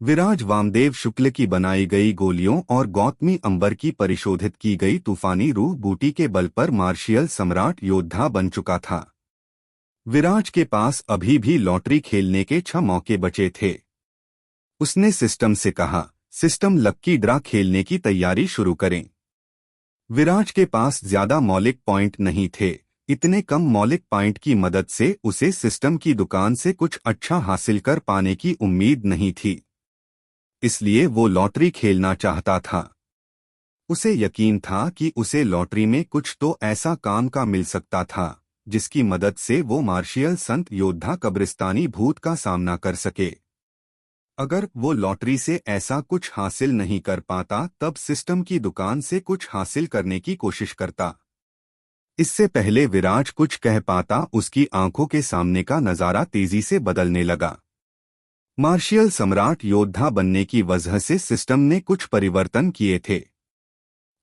विराज वामदेव शुक्ल की बनाई गई गोलियों और गौतमी अंबर की परिशोधित की गई तूफानी रूह बूटी के बल पर मार्शियल सम्राट योद्धा बन चुका था। विराज के पास अभी भी लॉटरी खेलने के 6 मौके बचे थे। उसने सिस्टम से कहा, सिस्टम लक्की ड्रा खेलने की तैयारी शुरू करें। विराज के पास ज्यादा मौलिक पॉइंट नहीं थे। इतने कम मौलिक पॉइंट की मदद से उसे सिस्टम की दुकान से कुछ अच्छा हासिल कर पाने की उम्मीद नहीं थी। इसलिए वो लॉटरी खेलना चाहता था। उसे यकीन था कि उसे लॉटरी में कुछ तो ऐसा काम का मिल सकता था जिसकी मदद से वो मार्शियल संत योद्धा कब्रिस्तानी भूत का सामना कर सके। अगर वो लॉटरी से ऐसा कुछ हासिल नहीं कर पाता तब सिस्टम की दुकान से कुछ हासिल करने की कोशिश करता। इससे पहले विराज कुछ कह पाता उसकी आंखों के सामने का नजारा तेजी से बदलने लगा। मार्शियल सम्राट योद्धा बनने की वजह से सिस्टम ने कुछ परिवर्तन किए थे।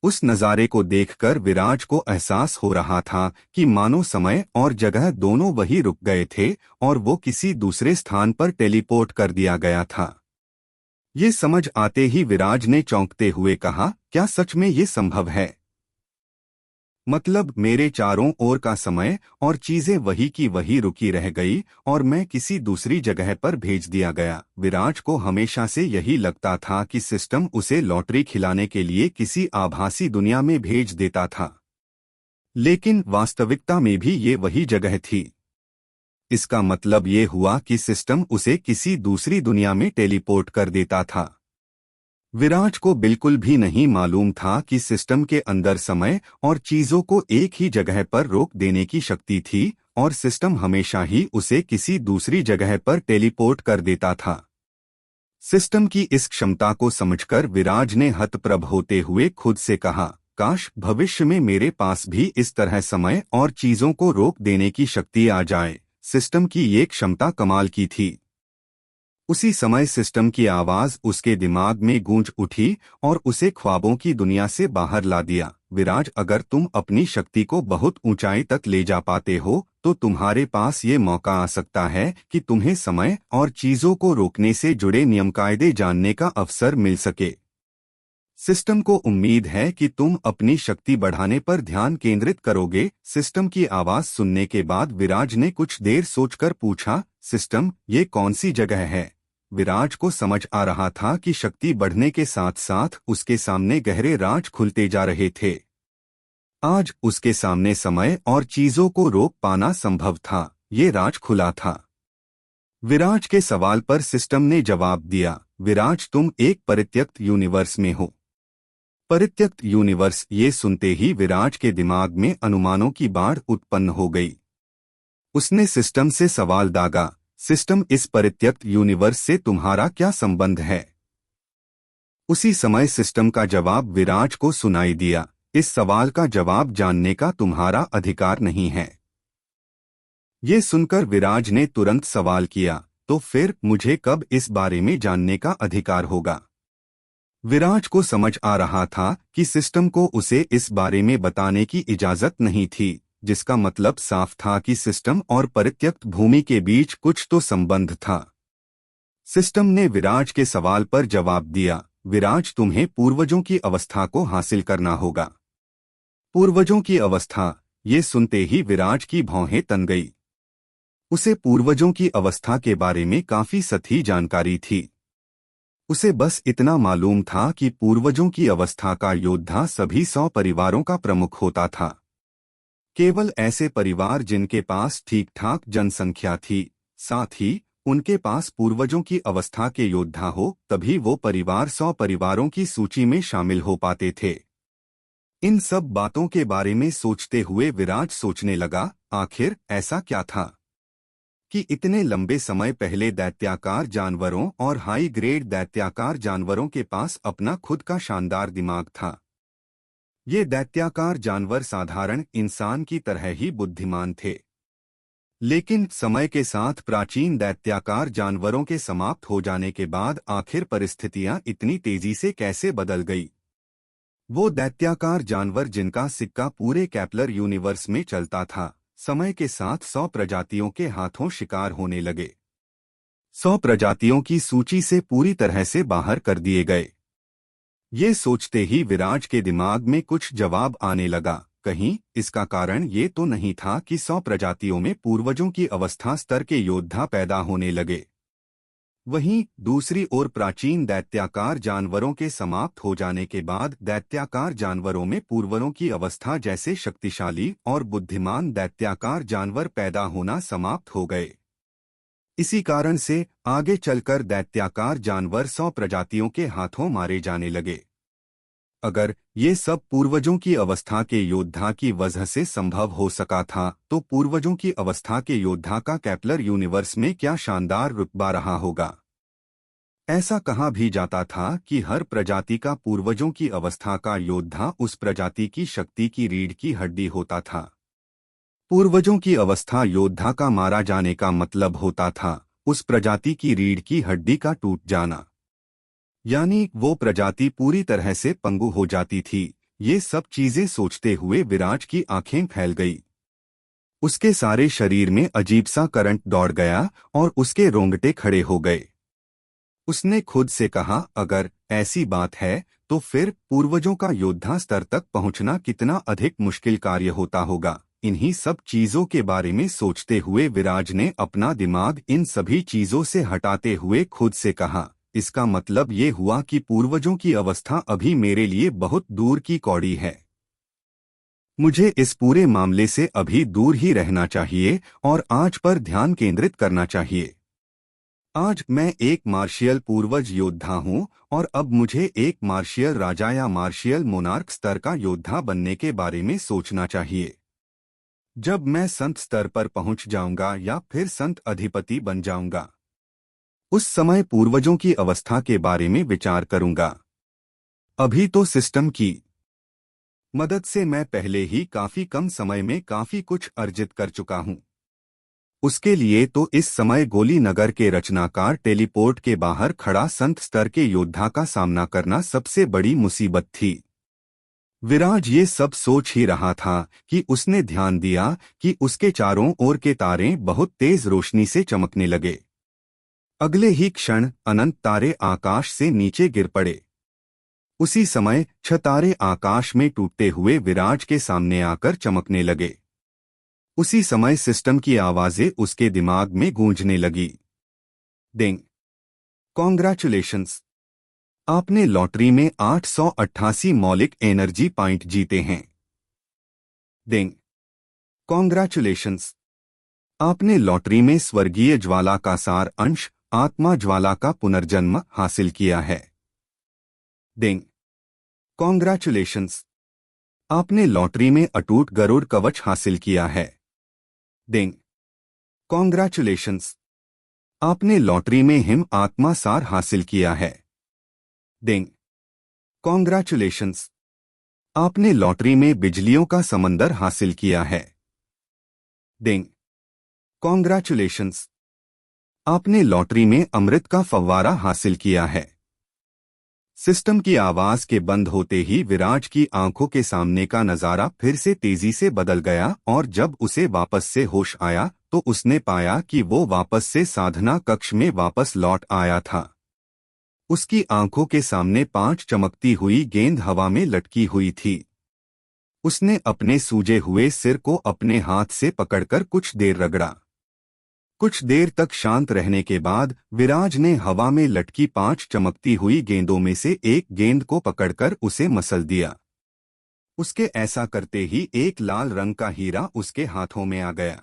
उस नज़ारे को देखकर विराज को एहसास हो रहा था कि मानो समय और जगह दोनों वही रुक गए थे और वो किसी दूसरे स्थान पर टेलीपोर्ट कर दिया गया था। ये समझ आते ही विराज ने चौंकते हुए कहा, क्या सच में ये संभव है? मतलब मेरे चारों ओर का समय और चीजें वही की वही रुकी रह गई और मैं किसी दूसरी जगह पर भेज दिया गया। विराज को हमेशा से यही लगता था कि सिस्टम उसे लॉटरी खिलाने के लिए किसी आभासी दुनिया में भेज देता था, लेकिन वास्तविकता में भी ये वही जगह थी। इसका मतलब ये हुआ कि सिस्टम उसे किसी दूसरी दुनिया में टेलीपोर्ट कर देता था। विराज को बिल्कुल भी नहीं मालूम था कि सिस्टम के अंदर समय और चीजों को एक ही जगह पर रोक देने की शक्ति थी और सिस्टम हमेशा ही उसे किसी दूसरी जगह पर टेलीपोर्ट कर देता था। सिस्टम की इस क्षमता को समझकर विराज ने हतप्रभ होते हुए खुद से कहा, काश भविष्य में मेरे पास भी इस तरह समय और चीजों को रोक देने की शक्ति आ जाए। सिस्टम की ये क्षमता कमाल की थी। उसी समय सिस्टम की आवाज उसके दिमाग में गूंज उठी और उसे ख्वाबों की दुनिया से बाहर ला दिया। विराज, अगर तुम अपनी शक्ति को बहुत ऊंचाई तक ले जा पाते हो तो तुम्हारे पास ये मौका आ सकता है कि तुम्हें समय और चीजों को रोकने से जुड़े नियम कायदे जानने का अवसर मिल सके। सिस्टम को उम्मीद है कि तुम अपनी शक्ति बढ़ाने पर ध्यान केंद्रित करोगे। सिस्टम की आवाज सुनने के बाद विराज ने कुछ देर सोचकर पूछा, सिस्टम, ये कौन सी जगह है? विराज को समझ आ रहा था कि शक्ति बढ़ने के साथ साथ उसके सामने गहरे राज खुलते जा रहे थे। आज उसके सामने समय और चीजों को रोक पाना संभव था। ये राज खुला था। विराज के सवाल पर सिस्टम ने जवाब दिया, विराज, तुम एक परित्यक्त यूनिवर्स में हो। परित्यक्त यूनिवर्स, ये सुनते ही विराज के दिमाग में अनुमानों की बाढ़ उत्पन्न हो गई। उसने सिस्टम से सवाल दागा, सिस्टम, इस परित्यक्त यूनिवर्स से तुम्हारा क्या संबंध है? उसी समय सिस्टम का जवाब विराज को सुनाई दिया, इस सवाल का जवाब जानने का तुम्हारा अधिकार नहीं है। ये सुनकर विराज ने तुरंत सवाल किया, तो फिर मुझे कब इस बारे में जानने का अधिकार होगा? विराज को समझ आ रहा था कि सिस्टम को उसे इस बारे में बताने की इजाजत नहीं थी, जिसका मतलब साफ था कि सिस्टम और परित्यक्त भूमि के बीच कुछ तो संबंध था। सिस्टम ने विराज के सवाल पर जवाब दिया, विराज, तुम्हें पूर्वजों की अवस्था को हासिल करना होगा। पूर्वजों की अवस्था, ये सुनते ही विराज की भौहें तन गई। उसे पूर्वजों की अवस्था के बारे में काफी सही जानकारी थी। उसे बस इतना मालूम था कि पूर्वजों की अवस्था का योद्धा सभी 100 परिवारों का प्रमुख होता था। केवल ऐसे परिवार जिनके पास ठीक ठाक जनसंख्या थी, साथ ही उनके पास पूर्वजों की अवस्था के योद्धा हो, तभी वो परिवार 100 परिवारों की सूची में शामिल हो पाते थे। इन सब बातों के बारे में सोचते हुए विराज सोचने लगा, आखिर ऐसा क्या था कि इतने लंबे समय पहले दैत्याकार जानवरों और हाई ग्रेड दैत्याकार जानवरों के पास अपना खुद का शानदार दिमाग था। ये दैत्याकार जानवर साधारण इंसान की तरह ही बुद्धिमान थे, लेकिन समय के साथ प्राचीन दैत्याकार जानवरों के समाप्त हो जाने के बाद आखिर परिस्थितियां इतनी तेजी से कैसे बदल गई? वो दैत्याकार जानवर जिनका सिक्का पूरे कैप्लर यूनिवर्स में चलता था, समय के साथ 100 प्रजातियों के हाथों शिकार होने लगे। 100 प्रजातियों की सूची से पूरी तरह से बाहर कर दिए गए। ये सोचते ही विराज के दिमाग में कुछ जवाब आने लगा। कहीं इसका कारण ये तो नहीं था कि 100 प्रजातियों में पूर्वजों की अवस्था स्तर के योद्धा पैदा होने लगे। वहीं दूसरी ओर प्राचीन दैत्याकार जानवरों के समाप्त हो जाने के बाद दैत्याकार जानवरों में पूर्वजों की अवस्था जैसे शक्तिशाली और बुद्धिमान दैत्याकार जानवर पैदा होना समाप्त हो गए। इसी कारण से आगे चलकर दैत्याकार जानवर 100 प्रजातियों के हाथों मारे जाने लगे। अगर ये सब पूर्वजों की अवस्था के योद्धा की वजह से संभव हो सका था, तो पूर्वजों की अवस्था के योद्धा का केपलर यूनिवर्स में क्या शानदार रुतबा रहा होगा। ऐसा कहा भी जाता था कि हर प्रजाति का पूर्वजों की अवस्था का योद्धा उस प्रजाति की शक्ति की रीढ़ की हड्डी होता था। पूर्वजों की अवस्था योद्धा का मारा जाने का मतलब होता था उस प्रजाति की रीढ़ की हड्डी का टूट जाना, यानी वो प्रजाति पूरी तरह से पंगु हो जाती थी। ये सब चीजें सोचते हुए विराज की आंखें फैल गई। उसके सारे शरीर में अजीब सा करंट दौड़ गया और उसके रोंगटे खड़े हो गए। उसने खुद से कहा, अगर ऐसी बात है तो फिर पूर्वजों का योद्धा स्तर तक पहुंचना कितना अधिक मुश्किल कार्य होता होगा। इन्हीं सब चीजों के बारे में सोचते हुए विराज ने अपना दिमाग इन सभी चीजों से हटाते हुए खुद से कहा, इसका मतलब ये हुआ कि पूर्वजों की अवस्था अभी मेरे लिए बहुत दूर की कौड़ी है। मुझे इस पूरे मामले से अभी दूर ही रहना चाहिए और आज पर ध्यान केंद्रित करना चाहिए। आज मैं एक मार्शियल पूर्वज योद्धा हूं और अब मुझे एक मार्शियल राजा या मार्शियल मोनार्क स्तर का योद्धा बनने के बारे में सोचना चाहिए। जब मैं संत स्तर पर पहुंच जाऊंगा या फिर संत अधिपति बन जाऊंगा, उस समय पूर्वजों की अवस्था के बारे में विचार करूंगा। अभी तो सिस्टम की मदद से मैं पहले ही काफी कम समय में काफी कुछ अर्जित कर चुका हूं। उसके लिए तो इस समय गोली नगर के रचनाकार टेलीपोर्ट के बाहर खड़ा संत स्तर के योद्धा का सामना करना सबसे बड़ी मुसीबत थी। विराज ये सब सोच ही रहा था कि उसने ध्यान दिया कि उसके चारों ओर के तारे बहुत तेज रोशनी से चमकने लगे। अगले ही क्षण अनंत तारे आकाश से नीचे गिर पड़े। उसी समय 6 तारे आकाश में टूटते हुए विराज के सामने आकर चमकने लगे। उसी समय सिस्टम की आवाजें उसके दिमाग में गूंजने लगी। डिंग! कॉन्ग्रेचुलेशंस! आपने लॉटरी में 888 मौलिक एनर्जी पॉइंट जीते हैं। डिंग! कॉन्ग्रेचुलेशंस! आपने लॉटरी में स्वर्गीय ज्वाला का सार अंश आत्मा ज्वाला का पुनर्जन्म हासिल किया है। डिंग! कॉन्ग्रेचुलेशंस! आपने लॉटरी में अटूट गरुड़ कवच हासिल किया है। डिंग! कॉन्ग्रेचुलेशंस! आपने लॉटरी में हिम आत्मा सार हासिल किया है। डिंग! कॉन्ग्रेचुलेशंस! आपने लॉटरी में बिजलियों का समंदर हासिल किया है। डिंग! कॉन्ग्रेचुलेशंस! आपने लॉटरी में अमृत का फव्वारा हासिल किया है। सिस्टम की आवाज के बंद होते ही विराज की आंखों के सामने का नजारा फिर से तेजी से बदल गया और जब उसे वापस से होश आया तो उसने पाया कि वो वापस से साधना कक्ष में वापस लौट आया था। उसकी आंखों के सामने 5 चमकती हुई गेंद हवा में लटकी हुई थी। उसने अपने सूजे हुए सिर को अपने हाथ से पकड़कर कुछ देर रगड़ा। कुछ देर तक शांत रहने के बाद विराज ने हवा में लटकी 5 चमकती हुई गेंदों में से एक गेंद को पकड़कर उसे मसल दिया। उसके ऐसा करते ही एक लाल रंग का हीरा उसके हाथों में आ गया।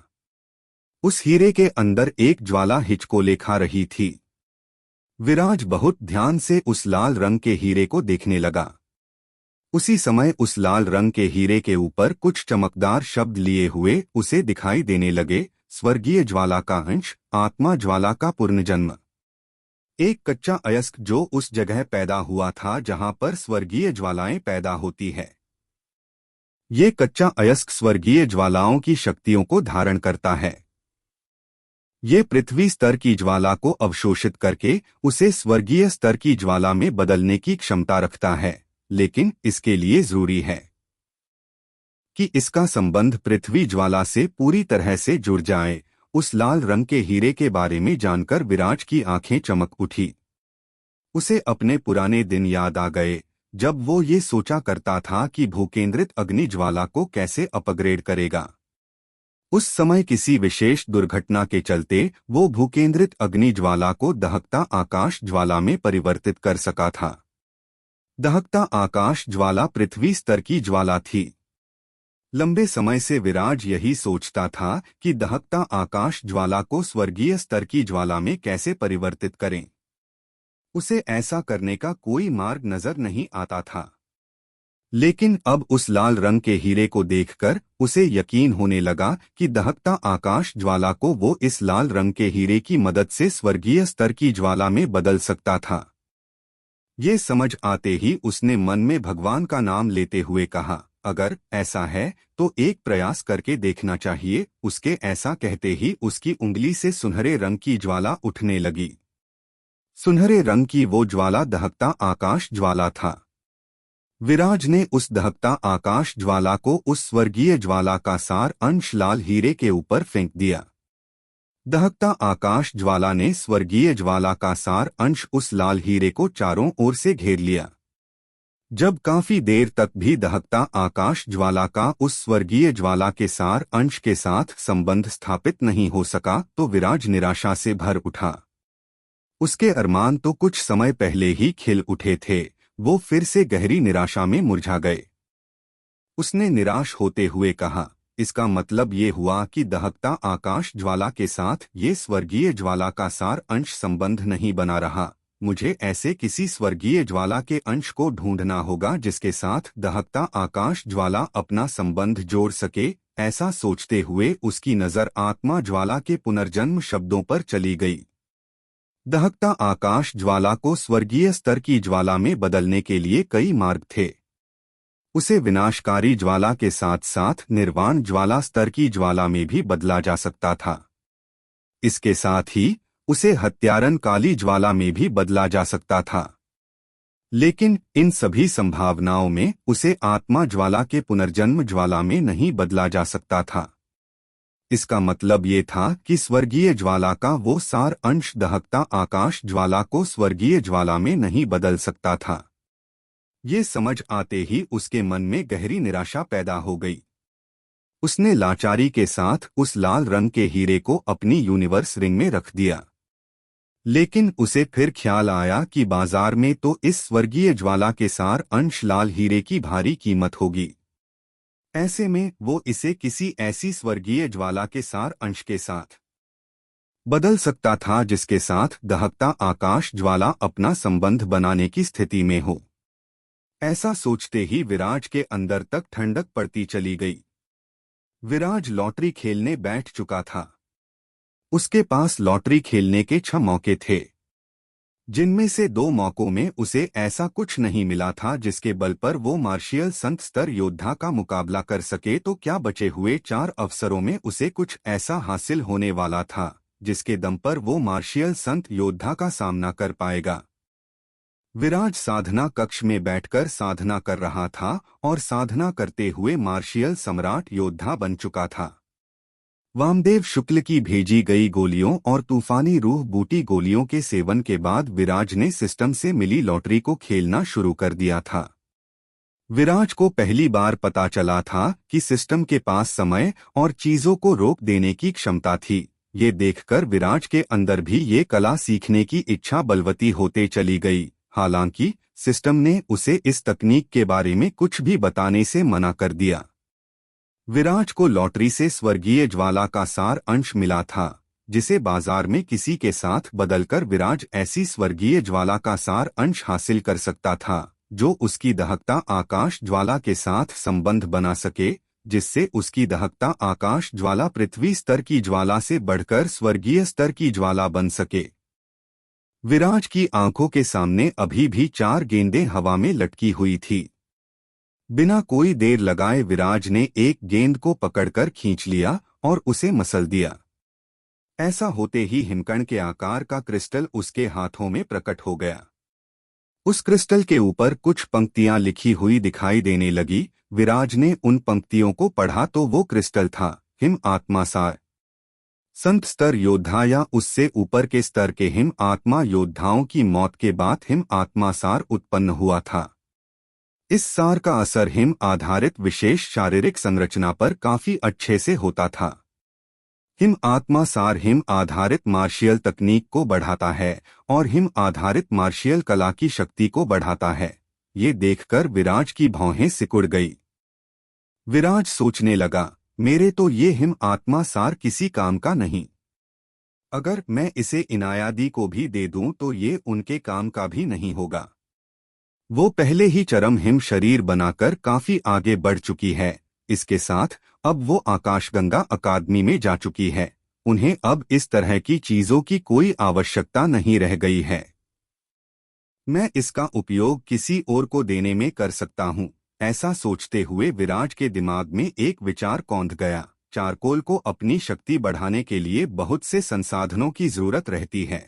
उस हीरे के अंदर एक ज्वाला हिचकोले खा रही थी। विराज बहुत ध्यान से उस लाल रंग के हीरे को देखने लगा। उसी समय उस लाल रंग के हीरे के ऊपर कुछ चमकदार शब्द लिए हुए उसे दिखाई देने लगे, स्वर्गीय ज्वाला का अंश, आत्मा ज्वाला का पुनर्जन्म। एक कच्चा अयस्क जो उस जगह पैदा हुआ था जहां पर स्वर्गीय ज्वालाएं पैदा होती है। ये कच्चा अयस्क स्वर्गीय ज्वालाओं की शक्तियों को धारण करता है। ये पृथ्वी स्तर की ज्वाला को अवशोषित करके उसे स्वर्गीय स्तर की ज्वाला में बदलने की क्षमता रखता है, लेकिन इसके लिए जरूरी है कि इसका संबंध पृथ्वी ज्वाला से पूरी तरह से जुड़ जाए, उस लाल रंग के हीरे के बारे में जानकर विराज की आंखें चमक उठी। उसे अपने पुराने दिन याद आ गए, जब वो ये सोचा करता था कि भूकेंद्रित अग्नि ज्वाला को कैसे अपग्रेड करेगा। उस समय किसी विशेष दुर्घटना के चलते वो भूकेंद्रित अग्नि ज्वाला को दहकता आकाश ज्वाला में परिवर्तित कर सका था। दहकता आकाश ज्वाला पृथ्वी स्तर की ज्वाला थी। लंबे समय से विराज यही सोचता था कि दहकता आकाश ज्वाला को स्वर्गीय स्तर की ज्वाला में कैसे परिवर्तित करें। उसे ऐसा करने का कोई मार्ग नजर नहीं आता था। लेकिन अब उस लाल रंग के हीरे को देखकर उसे यकीन होने लगा कि दहकता आकाश ज्वाला को वो इस लाल रंग के हीरे की मदद से स्वर्गीय स्तर की ज्वाला में बदल सकता था। ये समझ आते ही उसने मन में भगवान का नाम लेते हुए कहा, अगर ऐसा है तो एक प्रयास करके देखना चाहिए। उसके ऐसा कहते ही उसकी उंगली से सुनहरे रंग की ज्वाला उठने लगी। सुनहरे रंग की वो ज्वाला दहकता आकाश ज्वाला था। विराज ने उस दहकता आकाश ज्वाला को उस स्वर्गीय ज्वाला का सार अंश लाल हीरे के ऊपर फेंक दिया। दहकता आकाश ज्वाला ने स्वर्गीय ज्वाला का सार अंश उस लाल हीरे को चारों ओर से घेर लिया। जब काफी देर तक भी दहकता आकाश ज्वाला का उस स्वर्गीय ज्वाला के सार अंश के साथ संबंध स्थापित नहीं हो सका तो विराज निराशा से भर उठा। उसके अरमान तो कुछ समय पहले ही खिल उठे थे, वो फिर से गहरी निराशा में मुरझा गए। उसने निराश होते हुए कहा, इसका मतलब ये हुआ कि दहकता आकाश ज्वाला के साथ ये स्वर्गीय ज्वाला का सार अंश संबंध नहीं बना रहा। मुझे ऐसे किसी स्वर्गीय ज्वाला के अंश को ढूंढना होगा जिसके साथ दहकता आकाश ज्वाला अपना संबंध जोड़ सके। ऐसा सोचते हुए उसकी नजर आत्मा ज्वाला के पुनर्जन्म शब्दों पर चली गई। दहकता आकाश ज्वाला को स्वर्गीय स्तर की ज्वाला में बदलने के लिए कई मार्ग थे। उसे विनाशकारी ज्वाला के साथ साथ निर्वाण ज्वाला स्तर की ज्वाला में भी बदला जा सकता था। इसके साथ ही उसे हत्यारन काली ज्वाला में भी बदला जा सकता था। लेकिन इन सभी संभावनाओं में उसे आत्मा ज्वाला के पुनर्जन्म ज्वाला में नहीं बदला जा सकता था। इसका मतलब ये था कि स्वर्गीय ज्वाला का वो सार अंश दहकता आकाश ज्वाला को स्वर्गीय ज्वाला में नहीं बदल सकता था। ये समझ आते ही उसके मन में गहरी निराशा पैदा हो गई। उसने लाचारी के साथ उस लाल रंग के हीरे को अपनी यूनिवर्स रिंग में रख दिया। लेकिन उसे फिर ख्याल आया कि बाजार में तो इस स्वर्गीय ज्वाला के सार अंश लाल हीरे की भारी कीमत होगी। ऐसे में वो इसे किसी ऐसी स्वर्गीय ज्वाला के सार अंश के साथ बदल सकता था जिसके साथ दहकता आकाश ज्वाला अपना संबंध बनाने की स्थिति में हो। ऐसा सोचते ही विराज के अंदर तक ठंडक पड़ती चली गई। विराज लॉटरी खेलने बैठ चुका था। उसके पास लॉटरी खेलने के 6 मौके थे, जिनमें से 2 मौकों में उसे ऐसा कुछ नहीं मिला था जिसके बल पर वो मार्शियल संत स्तर योद्धा का मुकाबला कर सके। तो क्या बचे हुए 4 अवसरों में उसे कुछ ऐसा हासिल होने वाला था जिसके दम पर वो मार्शियल संत योद्धा का सामना कर पाएगा। विराज साधना कक्ष में बैठकर साधना कर रहा था और साधना करते हुए मार्शियल सम्राट योद्धा बन चुका था। वामदेव शुक्ल की भेजी गई गोलियों और तूफानी रूह बूटी गोलियों के सेवन के बाद विराज ने सिस्टम से मिली लॉटरी को खेलना शुरू कर दिया था। विराज को पहली बार पता चला था कि सिस्टम के पास समय और चीजों को रोक देने की क्षमता थी। ये देखकर विराज के अंदर भी ये कला सीखने की इच्छा बलवती होते चली गई। हालांकि सिस्टम ने उसे इस तकनीक के बारे में कुछ भी बताने से मना कर दिया। विराज को लॉटरी से स्वर्गीय ज्वाला का सार अंश मिला था, जिसे बाजार में किसी के साथ बदलकर विराज ऐसी स्वर्गीय ज्वाला का सार अंश हासिल कर सकता था जो उसकी दहकता आकाश ज्वाला के साथ संबंध बना सके, जिससे उसकी दहकता आकाश ज्वाला पृथ्वी स्तर की ज्वाला से बढ़कर स्वर्गीय स्तर की ज्वाला बन सके। विराज की आंखों के सामने अभी भी 4 गेंदें हवा में लटकी हुई थी। बिना कोई देर लगाए विराज ने एक गेंद को पकड़कर खींच लिया और उसे मसल दिया। ऐसा होते ही हिमकण के आकार का क्रिस्टल उसके हाथों में प्रकट हो गया। उस क्रिस्टल के ऊपर कुछ पंक्तियां लिखी हुई दिखाई देने लगी। विराज ने उन पंक्तियों को पढ़ा तो वो क्रिस्टल था हिम आत्मा सार। संत स्तर योद्धा या उससे ऊपर के स्तर के हिम आत्मा योद्धाओं की मौत के बाद हिम आत्मा सार उत्पन्न हुआ था। इस सार का असर हिम आधारित विशेष शारीरिक संरचना पर काफी अच्छे से होता था। हिम आत्मा सार हिम आधारित मार्शियल तकनीक को बढ़ाता है और हिम आधारित मार्शियल कला की शक्ति को बढ़ाता है। ये देखकर विराज की भौहें सिकुड़ गई। विराज सोचने लगा, मेरे तो ये हिम आत्मा सार किसी काम का नहीं। अगर मैं इसे इनायादी को भी दे दूं तो ये उनके काम का भी नहीं होगा। वो पहले ही चरम हिम शरीर बनाकर काफी आगे बढ़ चुकी है। इसके साथ अब वो आकाशगंगा अकादमी में जा चुकी है। उन्हें अब इस तरह की चीजों की कोई आवश्यकता नहीं रह गई है। मैं इसका उपयोग किसी और को देने में कर सकता हूँ। ऐसा सोचते हुए विराज के दिमाग में एक विचार कौंध गया। चारकोल को अपनी शक्ति बढ़ाने के लिए बहुत से संसाधनों की जरूरत रहती है।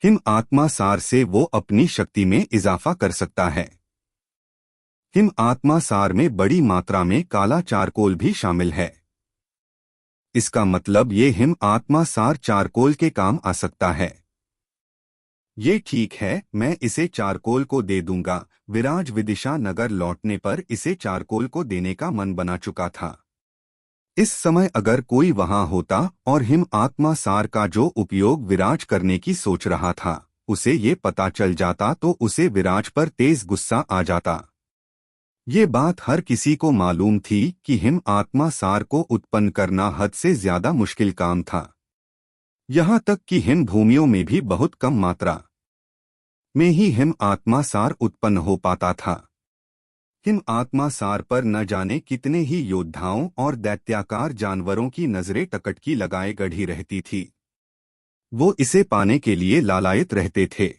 हिम आत्मा सार से वो अपनी शक्ति में इजाफा कर सकता है। हिम आत्मा सार में बड़ी मात्रा में काला चारकोल भी शामिल है। इसका मतलब ये हिम आत्मा सार चारकोल के काम आ सकता है। ये ठीक है, मैं इसे चारकोल को दे दूंगा। विराज विदिशा नगर लौटने पर इसे चारकोल को देने का मन बना चुका था। इस समय अगर कोई वहां होता और हिम आत्मा सार का जो उपयोग विराज करने की सोच रहा था उसे ये पता चल जाता तो उसे विराज पर तेज गुस्सा आ जाता। ये बात हर किसी को मालूम थी कि हिम आत्मा सार को उत्पन्न करना हद से ज्यादा मुश्किल काम था। यहाँ तक कि हिम भूमियों में भी बहुत कम मात्रा में ही हिम आत्मा सार उत्पन्न हो पाता था। हिम आत्मा सार पर न जाने कितने ही योद्धाओं और दैत्याकार जानवरों की नजरें टकटकी लगाए गढ़ी रहती थी। वो इसे पाने के लिए लालायित रहते थे।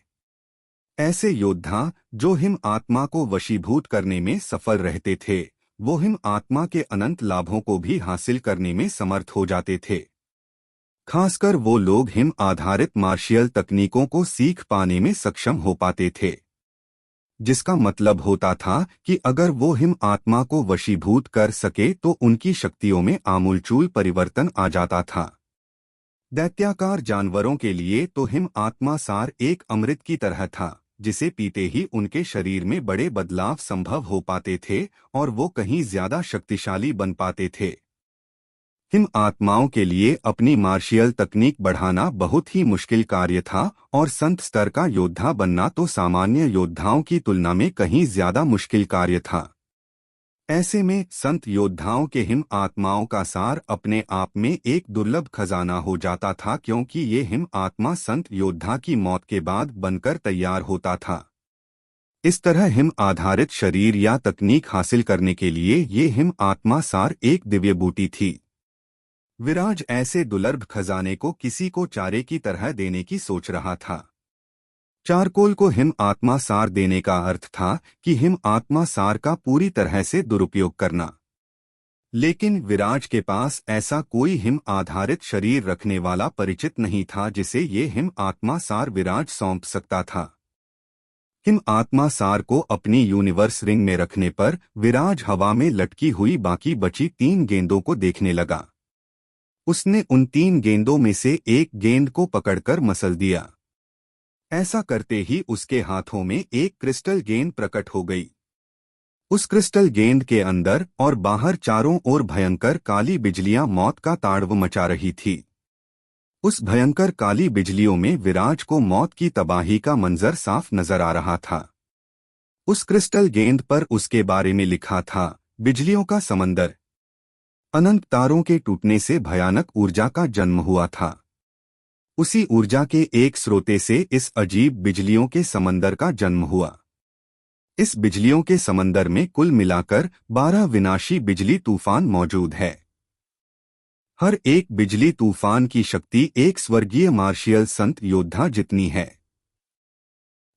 ऐसे योद्धा जो हिम आत्मा को वशीभूत करने में सफल रहते थे वो हिम आत्मा के अनंत लाभों को भी हासिल करने में समर्थ हो जाते थे। खासकर वो लोग हिम आधारित मार्शियल तकनीकों को सीख पाने में सक्षम हो पाते थे, जिसका मतलब होता था कि अगर वो हिम आत्मा को वशीभूत कर सके तो उनकी शक्तियों में आमूलचूल परिवर्तन आ जाता था। दैत्याकार जानवरों के लिए तो हिम आत्मा सार एक अमृत की तरह था, जिसे पीते ही उनके शरीर में बड़े बदलाव संभव हो पाते थे और वो कहीं ज्यादा शक्तिशाली बन पाते थे। हिम आत्माओं के लिए अपनी मार्शियल तकनीक बढ़ाना बहुत ही मुश्किल कार्य था और संत स्तर का योद्धा बनना तो सामान्य योद्धाओं की तुलना में कहीं ज्यादा मुश्किल कार्य था। ऐसे में संत योद्धाओं के हिम आत्माओं का सार अपने आप में एक दुर्लभ खजाना हो जाता था, क्योंकि ये हिम आत्मा संत योद्धा की मौत के बाद बनकर तैयार होता था। इस तरह हिम आधारित शरीर या तकनीक हासिल करने के लिए ये हिम आत्मा सार एक दिव्य बूटी थी। विराज ऐसे दुर्लभ खजाने को किसी को चारे की तरह देने की सोच रहा था। चारकोल को हिम आत्मा सार देने का अर्थ था कि हिम आत्मा सार का पूरी तरह से दुरुपयोग करना। लेकिन विराज के पास ऐसा कोई हिम आधारित शरीर रखने वाला परिचित नहीं था जिसे ये हिम आत्मा सार विराज सौंप सकता था। हिम आत्मा सार को अपनी यूनिवर्स रिंग में रखने पर विराज हवा में लटकी हुई बाकी बची 3 गेंदों को देखने लगा। उसने उन 3 गेंदों में से एक गेंद को पकड़कर मसल दिया। ऐसा करते ही उसके हाथों में एक क्रिस्टल गेंद प्रकट हो गई। उस क्रिस्टल गेंद के अंदर और बाहर चारों ओर भयंकर काली बिजलियां मौत का तांडव मचा रही थी। उस भयंकर काली बिजलियों में विराज को मौत की तबाही का मंजर साफ नजर आ रहा था। उस क्रिस्टल गेंद पर उसके बारे में लिखा था, बिजलियों का समंदर। अनंत तारों के टूटने से भयानक ऊर्जा का जन्म हुआ था। उसी ऊर्जा के एक स्रोते से इस अजीब बिजलियों के समंदर का जन्म हुआ। इस बिजलियों के समंदर में कुल मिलाकर 12 विनाशी बिजली तूफान मौजूद है। हर एक बिजली तूफान की शक्ति एक स्वर्गीय मार्शियल संत योद्धा जितनी है।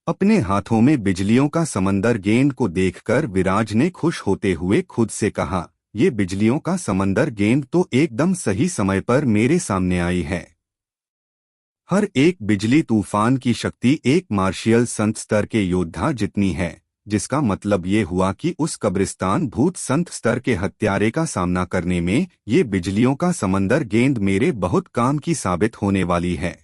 अपने हाथों में बिजलियों का समंदर गेंद को देखकर विराज ने खुश होते हुए खुद से कहा, ये बिजलियों का समंदर गेंद तो एकदम सही समय पर मेरे सामने आई है। हर एक बिजली तूफान की शक्ति एक मार्शियल संत स्तर के योद्धा जितनी है। जिसका मतलब ये हुआ कि उस कब्रिस्तान भूत संत स्तर के हत्यारे का सामना करने में ये बिजलियों का समंदर गेंद मेरे बहुत काम की साबित होने वाली है।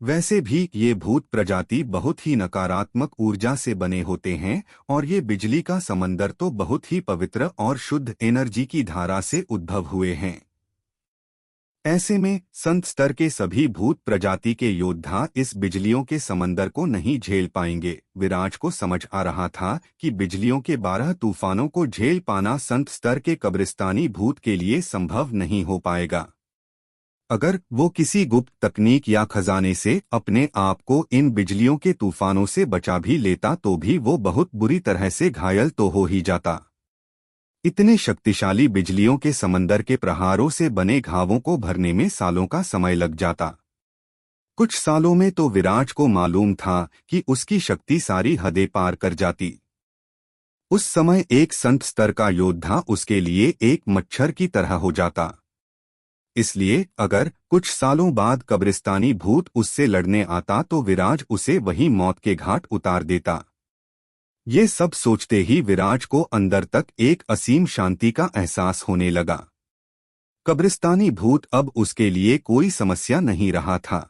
वैसे भी ये भूत प्रजाति बहुत ही नकारात्मक ऊर्जा से बने होते हैं और ये बिजली का समंदर तो बहुत ही पवित्र और शुद्ध एनर्जी की धारा से उद्भव हुए हैं। ऐसे में संत स्तर के सभी भूत प्रजाति के योद्धा इस बिजलियों के समंदर को नहीं झेल पाएंगे। विराज को समझ आ रहा था कि बिजलियों के 12 तूफानों को झेल पाना संत स्तर के कब्रिस्तानी भूत के लिए संभव नहीं हो पाएगा। अगर वो किसी गुप्त तकनीक या खजाने से अपने आप को इन बिजलियों के तूफानों से बचा भी लेता तो भी वो बहुत बुरी तरह से घायल तो हो ही जाता। इतने शक्तिशाली बिजलियों के समंदर के प्रहारों से बने घावों को भरने में सालों का समय लग जाता। कुछ सालों में तो विराज को मालूम था कि उसकी शक्ति सारी हदें पार कर जाती। उस समय एक संत स्तर का योद्धा उसके लिए एक मच्छर की तरह हो जाता। इसलिए अगर कुछ सालों बाद कब्रिस्तानी भूत उससे लड़ने आता तो विराज उसे वही मौत के घाट उतार देता। ये सब सोचते ही विराज को अंदर तक एक असीम शांति का एहसास होने लगा। कब्रिस्तानी भूत अब उसके लिए कोई समस्या नहीं रहा था।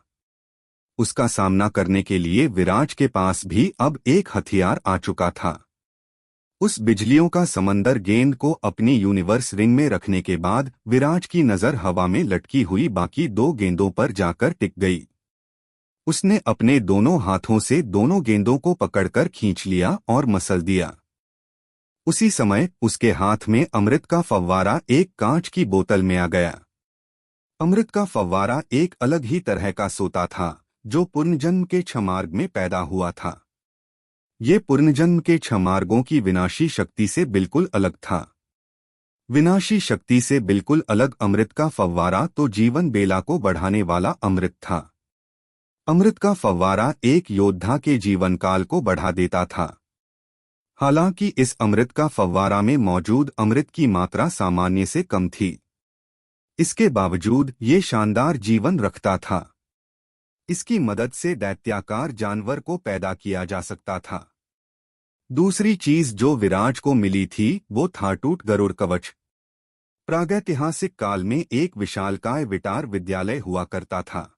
उसका सामना करने के लिए विराज के पास भी अब एक हथियार आ चुका था। उस बिजलियों का समंदर गेंद को अपनी यूनिवर्स रिंग में रखने के बाद विराज की नजर हवा में लटकी हुई बाकी 2 गेंदों पर जाकर टिक गई। उसने अपने दोनों हाथों से दोनों गेंदों को पकड़कर खींच लिया और मसल दिया। उसी समय उसके हाथ में अमृत का फव्वारा एक कांच की बोतल में आ गया। अमृत का फव्वारा एक अलग ही तरह का सोता था जो पुनर्जन्म के क्षमार्ग में पैदा हुआ था। ये पुनर्जन्म के क्षमार्गों की विनाशी शक्ति से बिल्कुल अलग था। विनाशी शक्ति से बिल्कुल अलग अमृत का फव्वारा तो जीवन बेला को बढ़ाने वाला अमृत था। अमृत का फव्वारा एक योद्धा के जीवन काल को बढ़ा देता था। हालांकि इस अमृत का फव्वारा में मौजूद अमृत की मात्रा सामान्य से कम थी, इसके बावजूद ये शानदार जीवन रखता था। इसकी मदद से दैत्याकार जानवर को पैदा किया जा सकता था। दूसरी चीज जो विराज को मिली थी वो था टूट गरुड़ कवच। प्रागैतिहासिक काल में एक विशालकाय विटार विद्यालय हुआ करता था।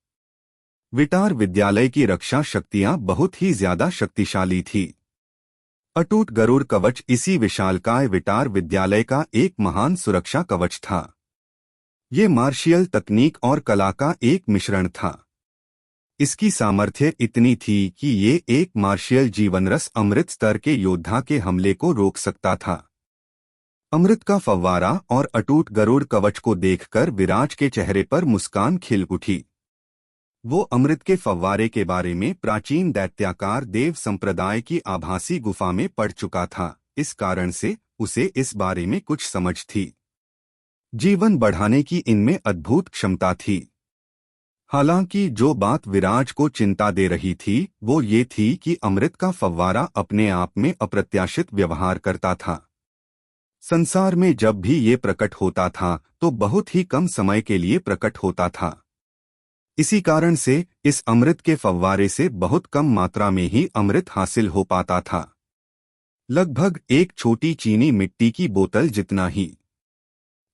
विटार विद्यालय की रक्षा शक्तियां बहुत ही ज्यादा शक्तिशाली थी। अटूट गरुड़ कवच इसी विशालकाय विटार विद्यालय का एक महान सुरक्षा कवच था। ये मार्शियल तकनीक और कला का एक मिश्रण था। इसकी सामर्थ्य इतनी थी कि ये एक मार्शियल जीवनरस अमृत स्तर के योद्धा के हमले को रोक सकता था। अमृत का फव्वारा और अटूट गरुड़ कवच को देखकर विराज के चेहरे पर मुस्कान खिल उठी। वो अमृत के फव्वारे के बारे में प्राचीन दैत्याकार देव संप्रदाय की आभासी गुफा में पढ़ चुका था, इस कारण से उसे इस बारे में कुछ समझ थी। जीवन बढ़ाने की इनमें अद्भुत क्षमता थी। हालांकि जो बात विराज को चिंता दे रही थी वो ये थी कि अमृत का फव्वारा अपने आप में अप्रत्याशित व्यवहार करता था। संसार में जब भी ये प्रकट होता था तो बहुत ही कम समय के लिए प्रकट होता था। इसी कारण से इस अमृत के फव्वारे से बहुत कम मात्रा में ही अमृत हासिल हो पाता था, लगभग एक छोटी चीनी मिट्टी की बोतल जितना ही।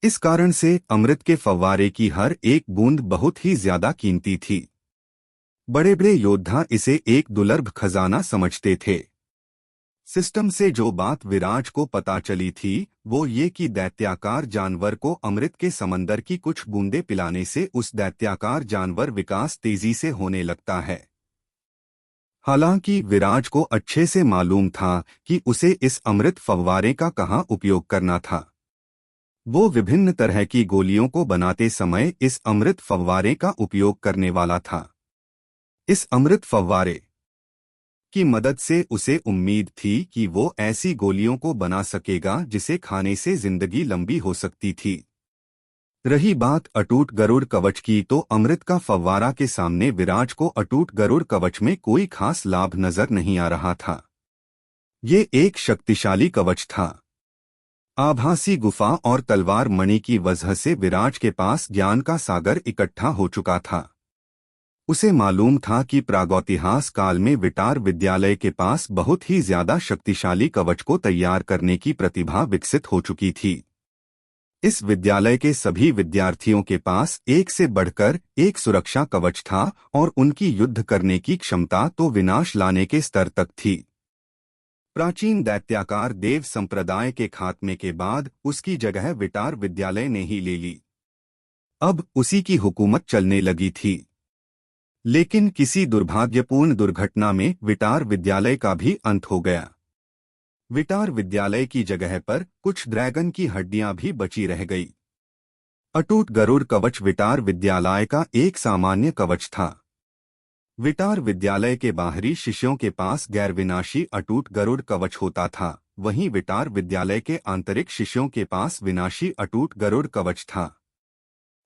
इस कारण से अमृत के फव्वारे की हर एक बूंद बहुत ही ज्यादा कीमती थी। बड़े बड़े योद्धा इसे एक दुर्लभ खजाना समझते थे। सिस्टम से जो बात विराज को पता चली थी वो ये कि दैत्याकार जानवर को अमृत के समंदर की कुछ बूंदें पिलाने से उस दैत्याकार जानवर विकास तेजी से होने लगता है। हालांकि विराज को अच्छे से मालूम था कि उसे इस अमृत फव्वारे का कहाँ उपयोग करना था। वो विभिन्न तरह की गोलियों को बनाते समय इस अमृत फव्वारे का उपयोग करने वाला था। इस अमृत फव्वारे की मदद से उसे उम्मीद थी कि वो ऐसी गोलियों को बना सकेगा जिसे खाने से जिंदगी लंबी हो सकती थी। रही बात अटूट गरुड़ कवच की तो अमृत का फव्वारा के सामने विराज को अटूट गरुड़ कवच में कोई खास लाभ नजर नहीं आ रहा था। ये एक शक्तिशाली कवच था। आभासी गुफा और तलवार मणि की वजह से विराज के पास ज्ञान का सागर इकट्ठा हो चुका था। उसे मालूम था कि प्रागैतिहास काल में विटार विद्यालय के पास बहुत ही ज्यादा शक्तिशाली कवच को तैयार करने की प्रतिभा विकसित हो चुकी थी। इस विद्यालय के सभी विद्यार्थियों के पास एक से बढ़कर एक सुरक्षा कवच था और उनकी युद्ध करने की क्षमता तो विनाश लाने के स्तर तक थी। प्राचीन दैत्याकार देव संप्रदाय के खात्मे के बाद उसकी जगह विटार विद्यालय ने ही ले ली। अब उसी की हुकूमत चलने लगी थी। लेकिन किसी दुर्भाग्यपूर्ण दुर्घटना में विटार विद्यालय का भी अंत हो गया। विटार विद्यालय की जगह पर कुछ ड्रैगन की हड्डियां भी बची रह गई। अटूट गरुड़ कवच विटार विद्यालय का एक सामान्य कवच था। विटार विद्यालय के बाहरी शिष्यों के पास गैरविनाशी अटूट गरुड़ कवच होता था, वहीं विटार विद्यालय के आंतरिक शिष्यों के पास विनाशी अटूट गरुड़ कवच था।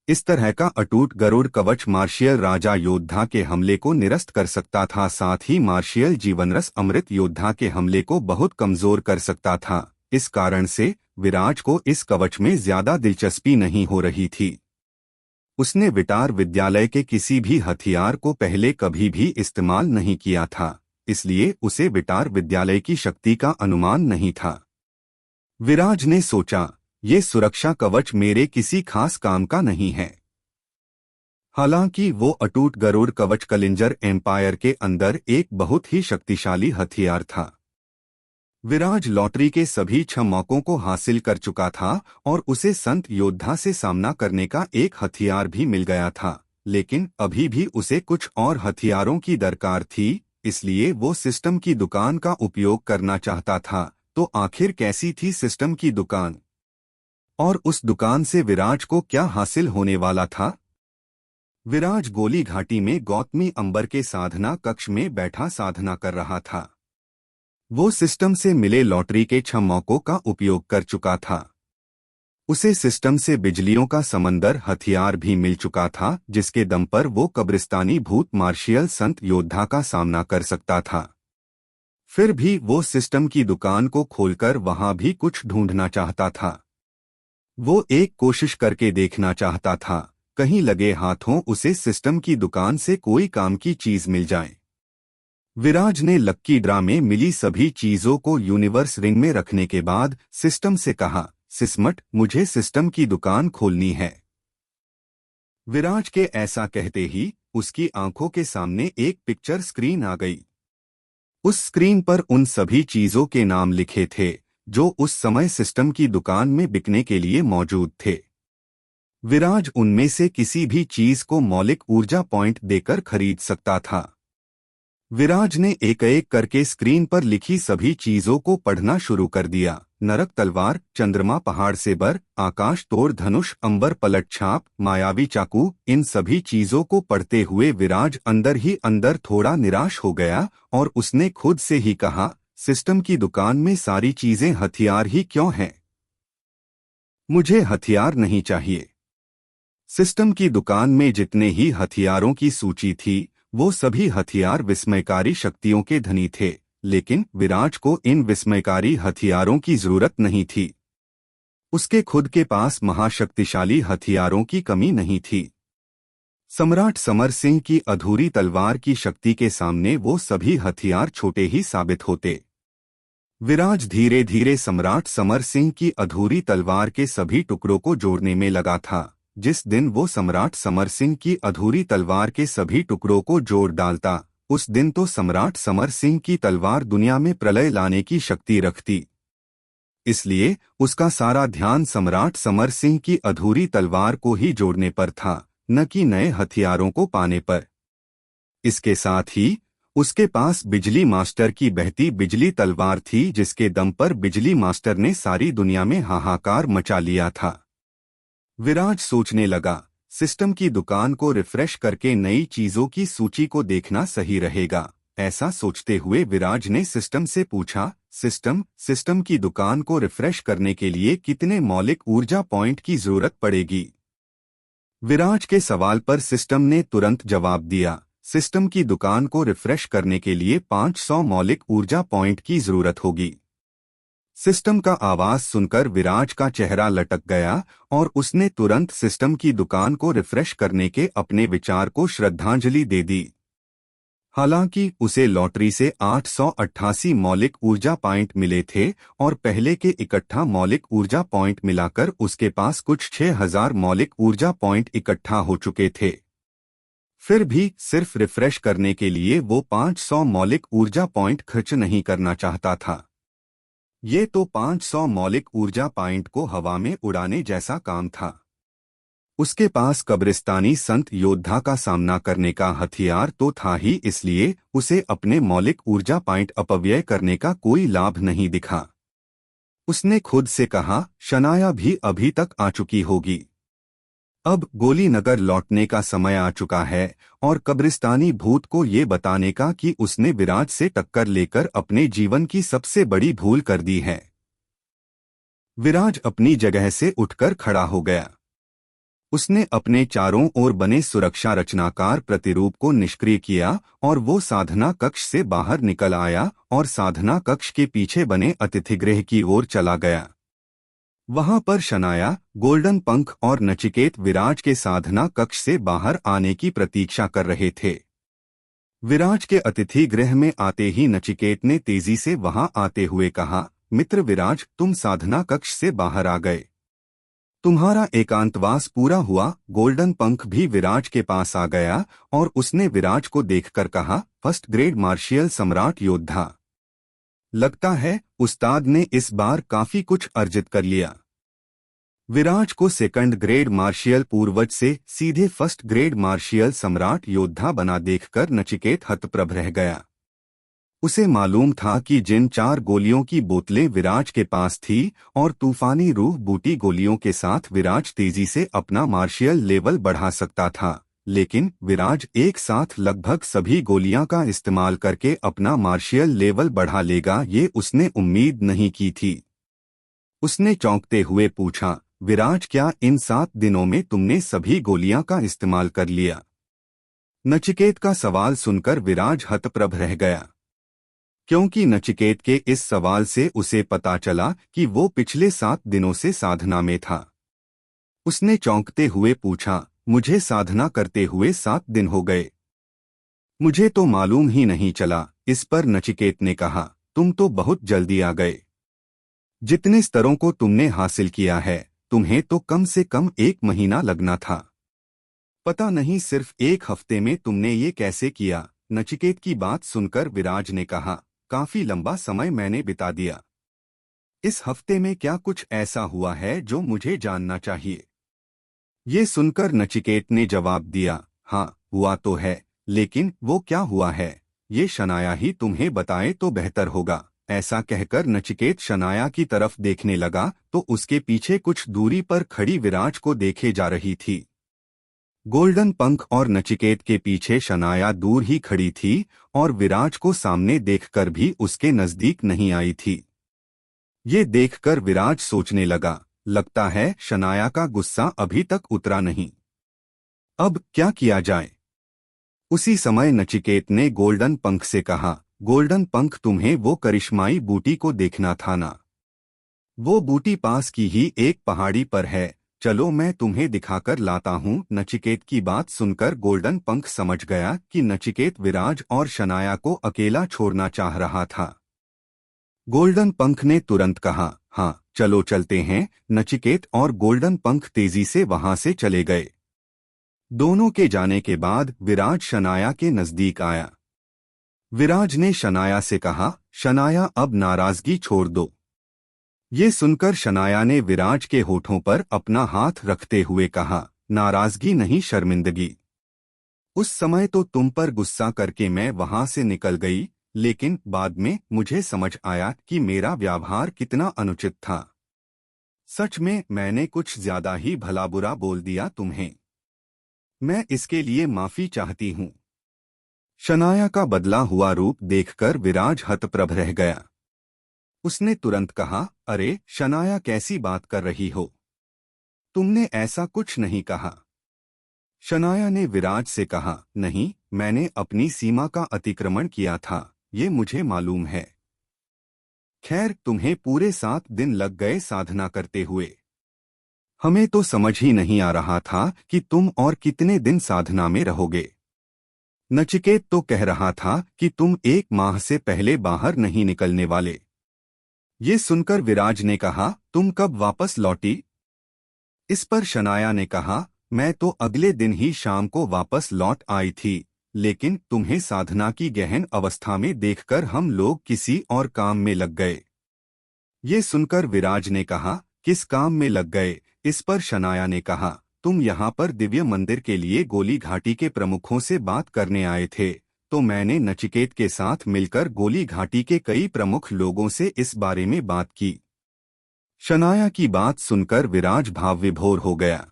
इस तरह का अटूट गरुड़ कवच मार्शियल राजा योद्धा के हमले को निरस्त कर सकता था, साथ ही मार्शियल जीवनरस अमृत योद्धा के हमले को बहुत कमजोर कर सकता था। इस कारण से विराज को इस कवच में ज्यादा दिलचस्पी नहीं हो रही थी। उसने विटार विद्यालय के किसी भी हथियार को पहले कभी भी इस्तेमाल नहीं किया था, इसलिए उसे विटार विद्यालय की शक्ति का अनुमान नहीं था। विराज ने सोचा, ये सुरक्षा कवच मेरे किसी खास काम का नहीं है। हालांकि वो अटूट गरुड़ कवच कलिंजर एम्पायर के अंदर एक बहुत ही शक्तिशाली हथियार था। विराज लॉटरी के सभी 6 मौकों को हासिल कर चुका था और उसे संत योद्धा से सामना करने का एक हथियार भी मिल गया था, लेकिन अभी भी उसे कुछ और हथियारों की दरकार थी, इसलिए वो सिस्टम की दुकान का उपयोग करना चाहता था। तो आखिर कैसी थी सिस्टम की दुकान, और उस दुकान से विराज को क्या हासिल होने वाला था? विराज गोली घाटी में गौतमी अंबर के साधना कक्ष में बैठा साधना कर रहा था। वो सिस्टम से मिले लॉटरी के 6 मौकों का उपयोग कर चुका था। उसे सिस्टम से बिजलियों का समंदर हथियार भी मिल चुका था, जिसके दम पर वो कब्रिस्तानी भूत मार्शियल संत योद्धा का सामना कर सकता था। फिर भी वो सिस्टम की दुकान को खोलकर वहां भी कुछ ढूंढना चाहता था। वो एक कोशिश करके देखना चाहता था, कहीं लगे हाथों उसे सिस्टम की दुकान से कोई काम की चीज मिल जाए। विराज ने लक्की ड्रा में मिली सभी चीजों को यूनिवर्स रिंग में रखने के बाद सिस्टम से कहा, सिस्मट, मुझे सिस्टम की दुकान खोलनी है। विराज के ऐसा कहते ही उसकी आंखों के सामने एक पिक्चर स्क्रीन आ गई। उस स्क्रीन पर उन सभी चीजों के नाम लिखे थे जो उस समय सिस्टम की दुकान में बिकने के लिए मौजूद थे। विराज उनमें से किसी भी चीज को मौलिक ऊर्जा पॉइंट देकर खरीद सकता था। विराज ने एक एक करके स्क्रीन पर लिखी सभी चीजों को पढ़ना शुरू कर दिया। नरक तलवार, चंद्रमा पहाड़ से बर, आकाश तोड़ धनुष, अंबर पलट छाप, मायावी चाकू, इन सभी चीजों को पढ़ते हुए विराज अंदर ही अंदर थोड़ा निराश हो गया और उसने खुद से ही कहा, सिस्टम की दुकान में सारी चीजें हथियार ही क्यों हैं? मुझे हथियार नहीं चाहिए। सिस्टम की दुकान में जितने ही हथियारों की सूची थी, वो सभी हथियार विस्मयकारी शक्तियों के धनी थे, लेकिन विराज को इन विस्मयकारी हथियारों की जरूरत नहीं थी। उसके खुद के पास महाशक्तिशाली हथियारों की कमी नहीं थी। सम्राट समर सिंह की अधूरी तलवार की शक्ति के सामने वो सभी हथियार छोटे ही साबित होते। विराज धीरे धीरे सम्राट समर सिंह की अधूरी तलवार के सभी टुकड़ों को जोड़ने में लगा था। जिस दिन वो सम्राट समर सिंह की अधूरी तलवार के सभी टुकड़ों को जोड़ डालता, उस दिन तो सम्राट समर सिंह की तलवार दुनिया में प्रलय लाने की शक्ति रखती। इसलिए उसका सारा ध्यान सम्राट समर सिंह की अधूरी तलवार को ही जोड़ने पर था, न कि नए हथियारों को पाने पर। इसके साथ ही उसके पास बिजली मास्टर की बहती बिजली तलवार थी, जिसके दम पर बिजली मास्टर ने सारी दुनिया में हाहाकार मचा लिया था। विराज सोचने लगा, सिस्टम की दुकान को रिफ्रेश करके नई चीजों की सूची को देखना सही रहेगा। ऐसा सोचते हुए विराज ने सिस्टम से पूछा, सिस्टम की दुकान को रिफ्रेश करने के लिए कितने मौलिक ऊर्जा पॉइंट की जरूरत पड़ेगी? विराज के सवाल पर सिस्टम ने तुरंत जवाब दिया, सिस्टम की दुकान को रिफ्रेश करने के लिए 500 मौलिक ऊर्जा पॉइंट की जरूरत होगी। सिस्टम का आवाज सुनकर विराज का चेहरा लटक गया और उसने तुरंत सिस्टम की दुकान को रिफ्रेश करने के अपने विचार को श्रद्धांजलि दे दी। हालांकि उसे लॉटरी से 888 मौलिक ऊर्जा पॉइंट मिले थे और पहले के इकट्ठा मौलिक ऊर्जा पॉइंट मिलाकर उसके पास कुछ 6000 मौलिक ऊर्जा पॉइंट इकट्ठा हो चुके थे। फिर भी सिर्फ रिफ्रेश करने के लिए वो 500 मौलिक ऊर्जा पॉइंट खर्च नहीं करना चाहता था। ये तो 500 मौलिक ऊर्जा पॉइंट को हवा में उड़ाने जैसा काम था। उसके पास कब्रिस्तानी संत योद्धा का सामना करने का हथियार तो था ही, इसलिए उसे अपने मौलिक ऊर्जा पॉइंट अपव्यय करने का कोई लाभ नहीं दिखा। उसने खुद से कहा, शनाया भी अभी तक आ चुकी होगी। अब गोली नगर लौटने का समय आ चुका है और कब्रिस्तानी भूत को ये बताने का कि उसने विराज से टक्कर लेकर अपने जीवन की सबसे बड़ी भूल कर दी है। विराज अपनी जगह से उठकर खड़ा हो गया। उसने अपने चारों ओर बने सुरक्षा रचनाकार प्रतिरूप को निष्क्रिय किया और वो साधना कक्ष से बाहर निकल आया और साधना कक्ष के पीछे बने अतिथिगृह की ओर चला गया। वहां पर शनाया, गोल्डन पंख और नचिकेत विराज के साधना कक्ष से बाहर आने की प्रतीक्षा कर रहे थे। विराज के अतिथि गृह में आते ही नचिकेत ने तेजी से वहां आते हुए कहा, मित्र विराज, तुम साधना कक्ष से बाहर आ गए। तुम्हारा एकांतवास पूरा हुआ। गोल्डन पंख भी विराज के पास आ गया और उसने विराज को देखकर कहा, फर्स्ट ग्रेड मार्शियल सम्राट योद्धा, लगता है उस्ताद ने इस बार काफी कुछ अर्जित कर लिया। विराज को सेकंड ग्रेड मार्शियल पूर्वज से सीधे फर्स्ट ग्रेड मार्शियल सम्राट योद्धा बना देखकर नचिकेत हतप्रभ रह गया। उसे मालूम था कि जिन 4 गोलियों की बोतलें विराज के पास थी और तूफानी रूह बूटी गोलियों के साथ विराज तेजी से अपना मार्शियल लेवल बढ़ा सकता था, लेकिन विराज एक साथ लगभग सभी गोलियां का इस्तेमाल करके अपना मार्शियल लेवल बढ़ा लेगा, ये उसने उम्मीद नहीं की थी। उसने चौंकते हुए पूछा, विराज, क्या इन 7 दिनों में तुमने सभी गोलियां का इस्तेमाल कर लिया? नचिकेत का सवाल सुनकर विराज हतप्रभ रह गया, क्योंकि नचिकेत के इस सवाल से उसे पता चला कि वो पिछले 7 दिनों से साधना में था। उसने चौंकते हुए पूछा, मुझे साधना करते हुए 7 दिन हो गए? मुझे तो मालूम ही नहीं चला। इस पर नचिकेत ने कहा, तुम तो बहुत जल्दी आ गए। जितने स्तरों को तुमने हासिल किया है, तुम्हें तो कम से कम 1 महीना लगना था। पता नहीं सिर्फ 1 हफ्ते में तुमने ये कैसे किया? नचिकेत की बात सुनकर विराज ने कहा, काफी लंबा समय मैंने बिता दिया। इस हफ्ते में क्या कुछ ऐसा हुआ है जो मुझे जानना चाहिए? ये सुनकर नचिकेत ने जवाब दिया, हाँ, हुआ तो है, लेकिन वो क्या हुआ है ये शनाया ही तुम्हें बताए तो बेहतर होगा। ऐसा कहकर नचिकेत शनाया की तरफ देखने लगा तो उसके पीछे कुछ दूरी पर खड़ी विराज को देखे जा रही थी। गोल्डन पंख और नचिकेत के पीछे शनाया दूर ही खड़ी थी और विराज को सामने देखकर भी उसके नजदीक नहीं आई थी। ये देखकर विराज सोचने लगा, लगता है शनाया का गुस्सा अभी तक उतरा नहीं। अब क्या किया जाए? उसी समय नचिकेत ने गोल्डन पंख से कहा, गोल्डन पंख, तुम्हें वो करिश्माई बूटी को देखना था ना? वो बूटी पास की ही एक पहाड़ी पर है, चलो मैं तुम्हें दिखाकर लाता हूँ। नचिकेत की बात सुनकर गोल्डन पंख समझ गया कि नचिकेत विराज और शनाया को अकेला छोड़ना चाह रहा था। गोल्डन पंख ने तुरंत कहा, हाँ, चलो चलते हैं। नचिकेत और गोल्डन पंख तेजी से वहां से चले गए। दोनों के जाने के बाद विराज शनाया के नजदीक आया। विराज ने शनाया से कहा, शनाया, अब नाराजगी छोड़ दो। ये सुनकर शनाया ने विराज के होठों पर अपना हाथ रखते हुए कहा, नाराजगी नहीं, शर्मिंदगी। उस समय तो तुम पर गुस्सा करके मैं वहां से निकल गई, लेकिन बाद में मुझे समझ आया कि मेरा व्यवहार कितना अनुचित था। सच में मैंने कुछ ज्यादा ही भला बुरा बोल दिया तुम्हें। मैं इसके लिए माफी चाहती हूँ। शनाया का बदला हुआ रूप देखकर विराज हतप्रभ रह गया। उसने तुरंत कहा, अरे शनाया, कैसी बात कर रही हो? तुमने ऐसा कुछ नहीं कहा। शनाया ने विराज से कहा, नहीं, मैंने अपनी सीमा का अतिक्रमण किया था, ये मुझे मालूम है। खैर, तुम्हें पूरे 7 दिन लग गए साधना करते हुए। हमें तो समझ ही नहीं आ रहा था कि तुम और कितने दिन साधना में रहोगे। नचिकेत तो कह रहा था कि तुम 1 माह से पहले बाहर नहीं निकलने वाले। ये सुनकर विराज ने कहा, तुम कब वापस लौटी? इस पर शनाया ने कहा, मैं तो अगले दिन ही शाम को वापस लौट आई थी, लेकिन तुम्हें साधना की गहन अवस्था में देखकर हम लोग किसी और काम में लग गए। ये सुनकर विराज ने कहा, किस काम में लग गए? इस पर शनाया ने कहा, तुम यहाँ पर दिव्य मंदिर के लिए गोली घाटी के प्रमुखों से बात करने आए थे, तो मैंने नचिकेत के साथ मिलकर गोली घाटी के कई प्रमुख लोगों से इस बारे में बात की। शनाया की बात सुनकर विराज भाव विभोर हो गया।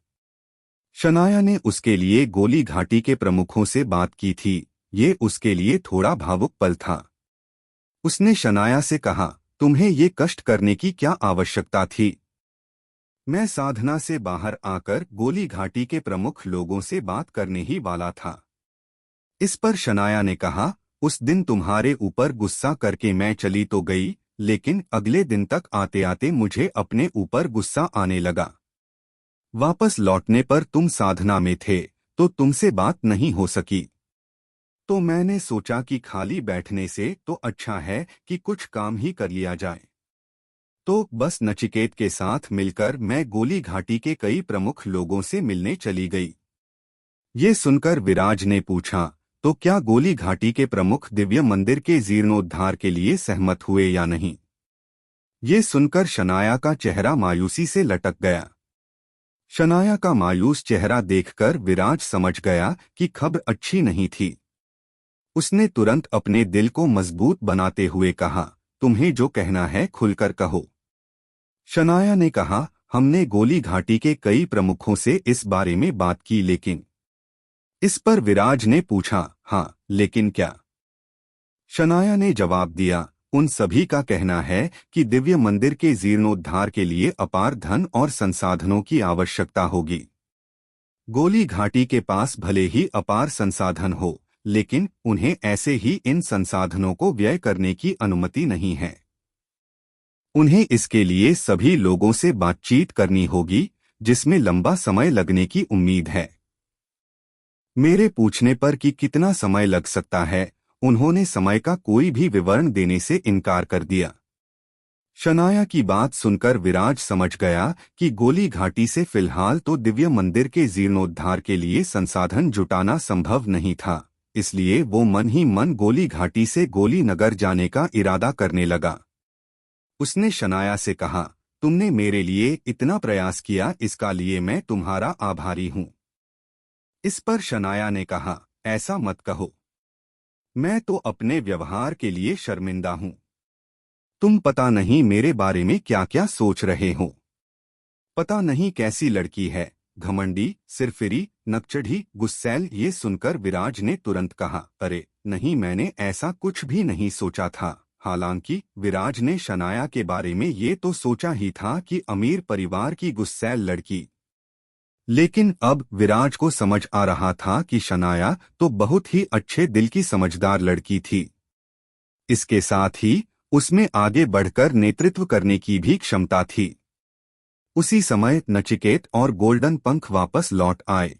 शनाया ने उसके लिए गोली घाटी के प्रमुखों से बात की थी, ये उसके लिए थोड़ा भावुक पल था। उसने शनाया से कहा, तुम्हें ये कष्ट करने की क्या आवश्यकता थी? मैं साधना से बाहर आकर गोली घाटी के प्रमुख लोगों से बात करने ही वाला था। इस पर शनाया ने कहा, उस दिन तुम्हारे ऊपर गुस्सा करके मैं चली तो गई, लेकिन अगले दिन तक आते आते मुझे अपने ऊपर गुस्सा आने लगा। वापस लौटने पर तुम साधना में थे, तो तुमसे बात नहीं हो सकी। तो मैंने सोचा कि खाली बैठने से तो अच्छा है कि कुछ काम ही कर लिया जाए। तो बस नचिकेत के साथ मिलकर मैं गोली घाटी के कई प्रमुख लोगों से मिलने चली गई। ये सुनकर विराज ने पूछा, तो क्या गोली घाटी के प्रमुख दिव्य मंदिर के जीर्णोद्धार के लिए सहमत हुए या नहीं? ये सुनकर शनाया का चेहरा मायूसी से लटक गया। शनाया का मायूस चेहरा देखकर विराज समझ गया कि खबर अच्छी नहीं थी। उसने तुरंत अपने दिल को मजबूत बनाते हुए कहा, तुम्हें जो कहना है खुलकर कहो। शनाया ने कहा, हमने गोली घाटी के कई प्रमुखों से इस बारे में बात की, लेकिन। इस पर विराज ने पूछा, हाँ, लेकिन क्या? शनाया ने जवाब दिया, उन सभी का कहना है कि दिव्य मंदिर के जीर्णोद्धार के लिए अपार धन और संसाधनों की आवश्यकता होगी। गोली घाटी के पास भले ही अपार संसाधन हो, लेकिन उन्हें ऐसे ही इन संसाधनों को व्यय करने की अनुमति नहीं है। उन्हें इसके लिए सभी लोगों से बातचीत करनी होगी, जिसमें लंबा समय लगने की उम्मीद है। मेरे पूछने पर कि कितना समय लग सकता है, उन्होंने समय का कोई भी विवरण देने से इनकार कर दिया। शनाया की बात सुनकर विराज समझ गया कि गोली घाटी से फिलहाल तो दिव्य मंदिर के जीर्णोद्धार के लिए संसाधन जुटाना संभव नहीं था, इसलिए वो मन ही मन गोली घाटी से गोली नगर जाने का इरादा करने लगा। उसने शनाया से कहा, तुमने मेरे लिए इतना प्रयास किया, इसका लिए मैं तुम्हारा आभारी हूँ। इस पर शनाया ने कहा, ऐसा मत कहो, मैं तो अपने व्यवहार के लिए शर्मिंदा हूँ। तुम पता नहीं मेरे बारे में क्या क्या सोच रहे हो। पता नहीं कैसी लड़की है, घमंडी, सिरफिरी, नकचढ़ी, गुस्सैल। ये सुनकर विराज ने तुरंत कहा, अरे नहीं, मैंने ऐसा कुछ भी नहीं सोचा था। हालांकि विराज ने शनाया के बारे में ये तो सोचा ही था कि अमीर परिवार की गुस्सैल लड़की, लेकिन अब विराज को समझ आ रहा था कि शनाया तो बहुत ही अच्छे दिल की समझदार लड़की थी। इसके साथ ही उसमें आगे बढ़कर नेतृत्व करने की भी क्षमता थी। उसी समय नचिकेत और गोल्डन पंख वापस लौट आए।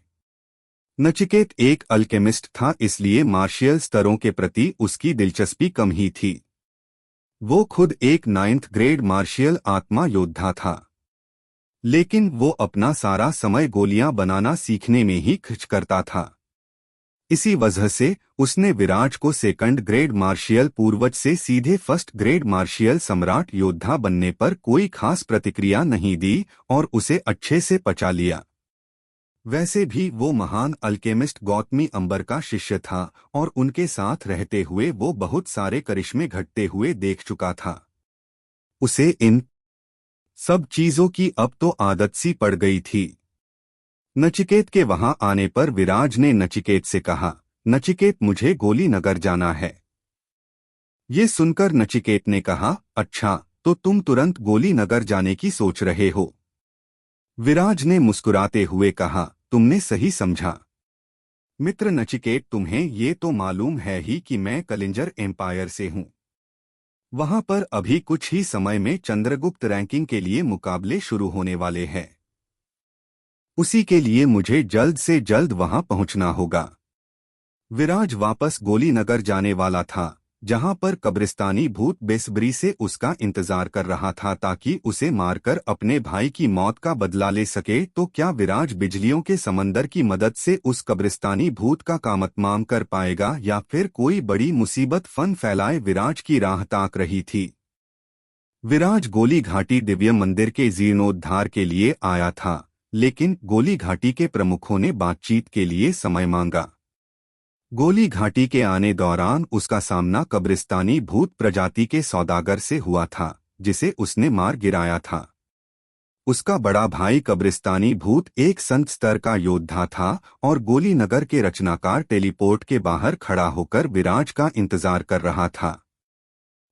नचिकेत एक अल्केमिस्ट था, इसलिए मार्शियल स्तरों के प्रति उसकी दिलचस्पी कम ही थी। वो खुद एक 9th ग्रेड मार्शियल आत्मा योद्धा था, लेकिन वो अपना सारा समय गोलियां बनाना सीखने में ही खर्च करता था। इसी वजह से उसने विराज को 2nd ग्रेड मार्शियल पूर्वज से सीधे 1st ग्रेड मार्शियल सम्राट योद्धा बनने पर कोई खास प्रतिक्रिया नहीं दी और उसे अच्छे से पचा लिया। वैसे भी वो महान अल्केमिस्ट गौतमी अंबर का शिष्य था और उनके साथ रहते हुए वो बहुत सारे करिश्मे घटते हुए देख चुका था। उसे इन सब चीजों की अब तो आदत सी पड़ गई थी। नचिकेत के वहां आने पर विराज ने नचिकेत से कहा, नचिकेत, मुझे गोली नगर जाना है। ये सुनकर नचिकेत ने कहा, अच्छा, तो तुम तुरंत गोली नगर जाने की सोच रहे हो? विराज ने मुस्कुराते हुए कहा, तुमने सही समझा। मित्र नचिकेत, तुम्हें ये तो मालूम है ही कि मैं कलिंजर एम्पायर से हूँ। वहां पर अभी कुछ ही समय में चंद्रगुप्त रैंकिंग के लिए मुकाबले शुरू होने वाले हैं। उसी के लिए मुझे जल्द से जल्द वहां पहुंचना होगा। विराज वापस गोली नगर जाने वाला था, जहां पर कब्रिस्तानी भूत बेसब्री से उसका इंतजार कर रहा था ताकि उसे मारकर अपने भाई की मौत का बदला ले सके। तो क्या विराज बिजलियों के समंदर की मदद से उस कब्रिस्तानी भूत का काम तमाम कर पाएगा, या फिर कोई बड़ी मुसीबत फन फैलाए विराज की राह ताक रही थी। विराज गोली घाटी दिव्य मंदिर के जीर्णोद्धार के लिए आया था, लेकिन गोली घाटी के प्रमुखों ने बातचीत के लिए समय मांगा। गोली घाटी के आने दौरान उसका सामना कब्रिस्तानी भूत प्रजाति के सौदागर से हुआ था, जिसे उसने मार गिराया था। उसका बड़ा भाई कब्रिस्तानी भूत एक संत स्तर का योद्धा था और गोली नगर के रचनाकार टेलीपोर्ट के बाहर खड़ा होकर विराज का इंतजार कर रहा था।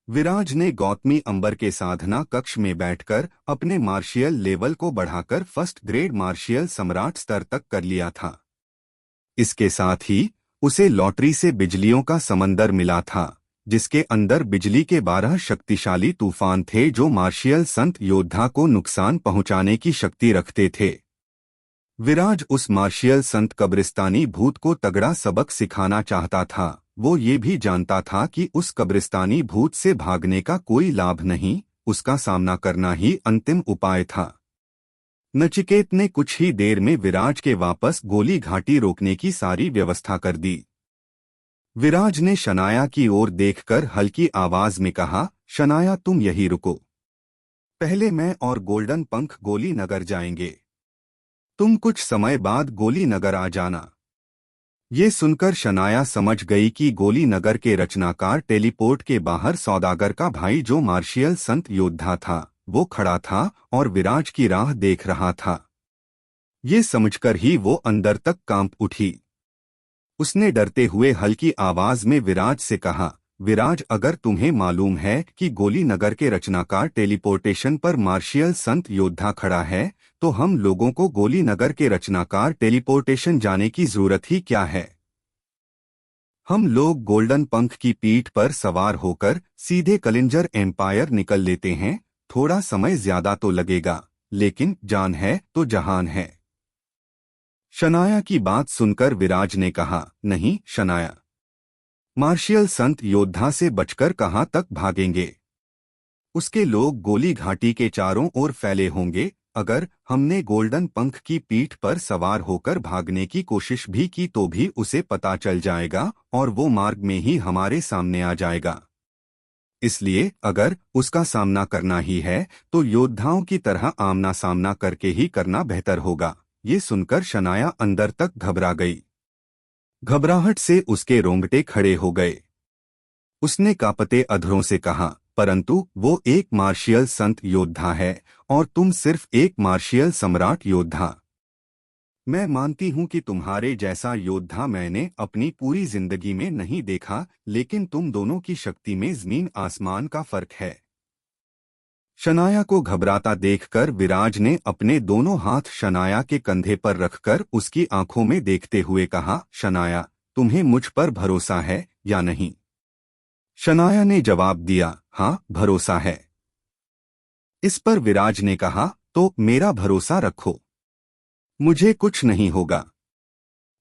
विराज ने गौतमी अंबर के साधना कक्ष में बैठकर अपने मार्शियल लेवल को बढ़ाकर फर्स्ट ग्रेड मार्शियल सम्राट स्तर तक कर लिया था। इसके साथ ही उसे लॉटरी से बिजलियों का समंदर मिला था, जिसके अंदर बिजली के 12 शक्तिशाली तूफान थे जो मार्शियल संत योद्धा को नुकसान पहुंचाने की शक्ति रखते थे। विराज उस मार्शियल संत कब्रिस्तानी भूत को तगड़ा सबक सिखाना चाहता था। वो ये भी जानता था कि उस कब्रिस्तानी भूत से भागने का कोई लाभ नहीं, उसका सामना करना ही अंतिम उपाय था। नचिकेत ने कुछ ही देर में विराज के वापस गोली घाटी रोकने की सारी व्यवस्था कर दी। विराज ने शनाया की ओर देखकर हल्की आवाज में कहा, शनाया तुम यहीं रुको। पहले मैं और गोल्डन पंख गोली नगर जाएंगे। तुम कुछ समय बाद गोली नगर आ जाना। ये सुनकर शनाया समझ गई कि गोली नगर के रचनाकार टेलीपोर्ट के बाहर सौदागर का भाई जो मार्शियल संत योद्धा था, वो खड़ा था और विराज की राह देख रहा था। ये समझकर ही वो अंदर तक कांप उठी। उसने डरते हुए हल्की आवाज में विराज से कहा, विराज अगर तुम्हें मालूम है कि गोली नगर के रचनाकार टेलीपोर्टेशन पर मार्शियल संत योद्धा खड़ा है, तो हम लोगों को गोली नगर के रचनाकार टेलीपोर्टेशन जाने की जरूरत ही क्या है। हम लोग गोल्डन पंख की पीठ पर सवार होकर सीधे कलिंजर एम्पायर निकल लेते हैं। थोड़ा समय ज्यादा तो लगेगा, लेकिन जान है तो जहान है। शनाया की बात सुनकर विराज ने कहा, नहीं शनाया, मार्शियल संत योद्धा से बचकर कहां तक भागेंगे। उसके लोग गोली घाटी के चारों ओर फैले होंगे। अगर हमने गोल्डन पंख की पीठ पर सवार होकर भागने की कोशिश भी की तो भी उसे पता चल जाएगा और वो मार्ग में ही हमारे सामने आ जाएगा। इसलिए अगर उसका सामना करना ही है तो योद्धाओं की तरह आमना सामना करके ही करना बेहतर होगा। ये सुनकर शनाया अंदर तक घबरा गई। घबराहट से उसके रोंगटे खड़े हो गए। उसने कांपते अधरों से कहा, परंतु वो एक मार्शियल संत योद्धा है और तुम सिर्फ एक मार्शियल सम्राट योद्धा। मैं मानती हूं कि तुम्हारे जैसा योद्धा मैंने अपनी पूरी जिंदगी में नहीं देखा, लेकिन तुम दोनों की शक्ति में जमीन आसमान का फर्क है। शनाया को घबराता देखकर विराज ने अपने दोनों हाथ शनाया के कंधे पर रखकर उसकी आंखों में देखते हुए कहा, शनाया तुम्हें मुझ पर भरोसा है या नहीं। शनाया ने जवाब दिया, हाँ भरोसा है। इस पर विराज ने कहा, तो मेरा भरोसा रखो, मुझे कुछ नहीं होगा।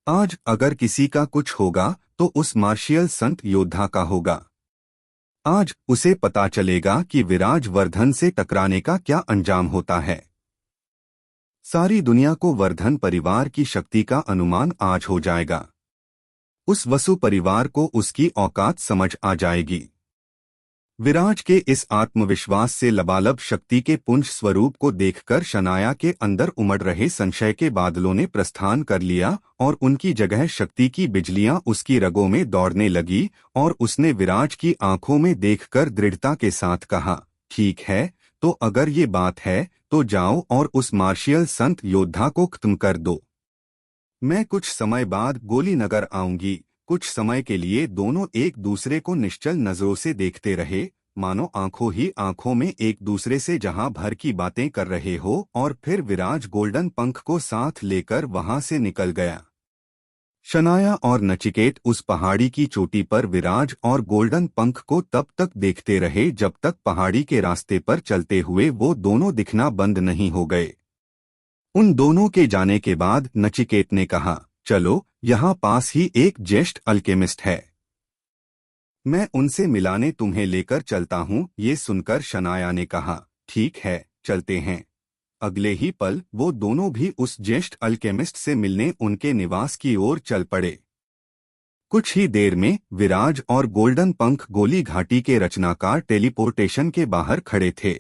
आज अगर किसी का कुछ होगा तो उस मार्शियल संत योद्धा का होगा। आज उसे पता चलेगा कि विराज वर्धन से टकराने का क्या अंजाम होता है। सारी दुनिया को वर्धन परिवार की शक्ति का अनुमान आज हो जाएगा। उस वसु परिवार को उसकी औकात समझ आ जाएगी। विराज के इस आत्मविश्वास से लबालब शक्ति के पुंज स्वरूप को देखकर शनाया के अंदर उमड़ रहे संशय के बादलों ने प्रस्थान कर लिया और उनकी जगह शक्ति की बिजलियां उसकी रगों में दौड़ने लगी और उसने विराज की आंखों में देखकर दृढ़ता के साथ कहा, ठीक है, तो अगर ये बात है तो जाओ और उस मार्शियल संत योद्धा को खत्म कर दो। मैं कुछ समय बाद गोली नगर आऊंगी। कुछ समय के लिए दोनों एक दूसरे को निश्चल नजरों से देखते रहे, मानो आंखों ही आंखों में एक दूसरे से जहां भर की बातें कर रहे हो, और फिर विराज गोल्डन पंख को साथ लेकर वहां से निकल गया। शनाया और नचिकेत उस पहाड़ी की चोटी पर विराज और गोल्डन पंख को तब तक देखते रहे जब तक पहाड़ी के रास्ते पर चलते हुए वो दोनों दिखना बंद नहीं हो गए। उन दोनों के जाने के बाद नचिकेत ने कहा, चलो, यहाँ पास ही एक ज्येष्ठ अल्केमिस्ट है, मैं उनसे मिलाने तुम्हें लेकर चलता हूँ। ये सुनकर शनाया ने कहा, ठीक है, चलते हैं। अगले ही पल वो दोनों भी उस ज्येष्ठ अल्केमिस्ट से मिलने उनके निवास की ओर चल पड़े। कुछ ही देर में विराज और गोल्डन पंख गोली घाटी के रचनाकार टेलीपोर्टेशन के बाहर खड़े थे।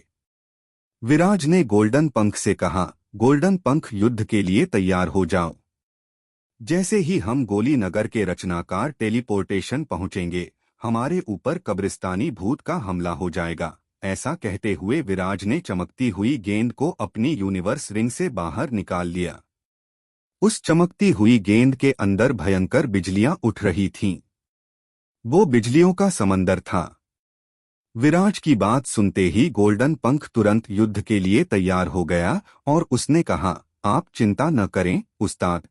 विराज ने गोल्डन पंख से कहा, गोल्डन पंख, युद्ध के लिए तैयार हो जाओ। जैसे ही हम गोली नगर के रचनाकार टेलीपोर्टेशन पहुंचेंगे, हमारे ऊपर कब्रिस्तानी भूत का हमला हो जाएगा। ऐसा कहते हुए विराज ने चमकती हुई गेंद को अपनी यूनिवर्स रिंग से बाहर निकाल लिया। उस चमकती हुई गेंद के अंदर भयंकर बिजलियां उठ रही थीं। वो बिजलियों का समंदर था। विराज की बात सुनते ही गोल्डन पंख तुरंत युद्ध के लिए तैयार हो गया और उसने कहा, आप चिंता न करें उस्ताद।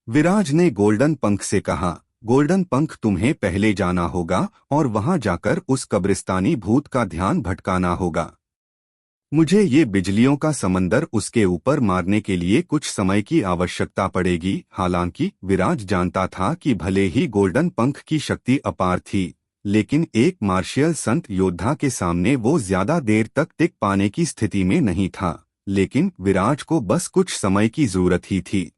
विराज ने गोल्डन पंख से कहा, गोल्डन पंख, तुम्हें पहले जाना होगा और वहां जाकर उस कब्रिस्तानी भूत का ध्यान भटकाना होगा। मुझे ये बिजलियों का समंदर उसके ऊपर मारने के लिए कुछ समय की आवश्यकता पड़ेगी। हालांकि विराज जानता था कि भले ही गोल्डन पंख की शक्ति अपार थी, लेकिन एक मार्शियल संत योद्धा के सामने वो ज्यादा देर तक टिक पाने की स्थिति में नहीं था। लेकिन विराज को बस कुछ समय की जरूरत ही थी।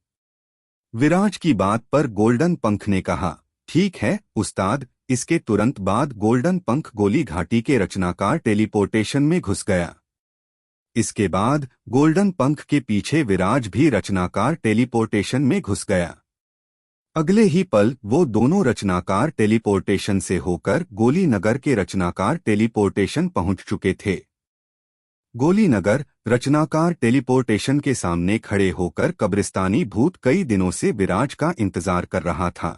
विराज की बात पर गोल्डन पंख ने कहा, ठीक है उस्ताद। इसके तुरंत बाद गोल्डन पंख गोली घाटी के रचनाकार टेलीपोर्टेशन में घुस गया। इसके बाद गोल्डन पंख के पीछे विराज भी रचनाकार टेलीपोर्टेशन में घुस गया। अगले ही पल वो दोनों रचनाकार टेलीपोर्टेशन से होकर गोली नगर के रचनाकार टेलीपोर्टेशन पहुंच चुके थे। गोली नगर रचनाकार टेलीपोर्टेशन के सामने खड़े होकर कब्रिस्तानी भूत कई दिनों से विराज का इंतजार कर रहा था।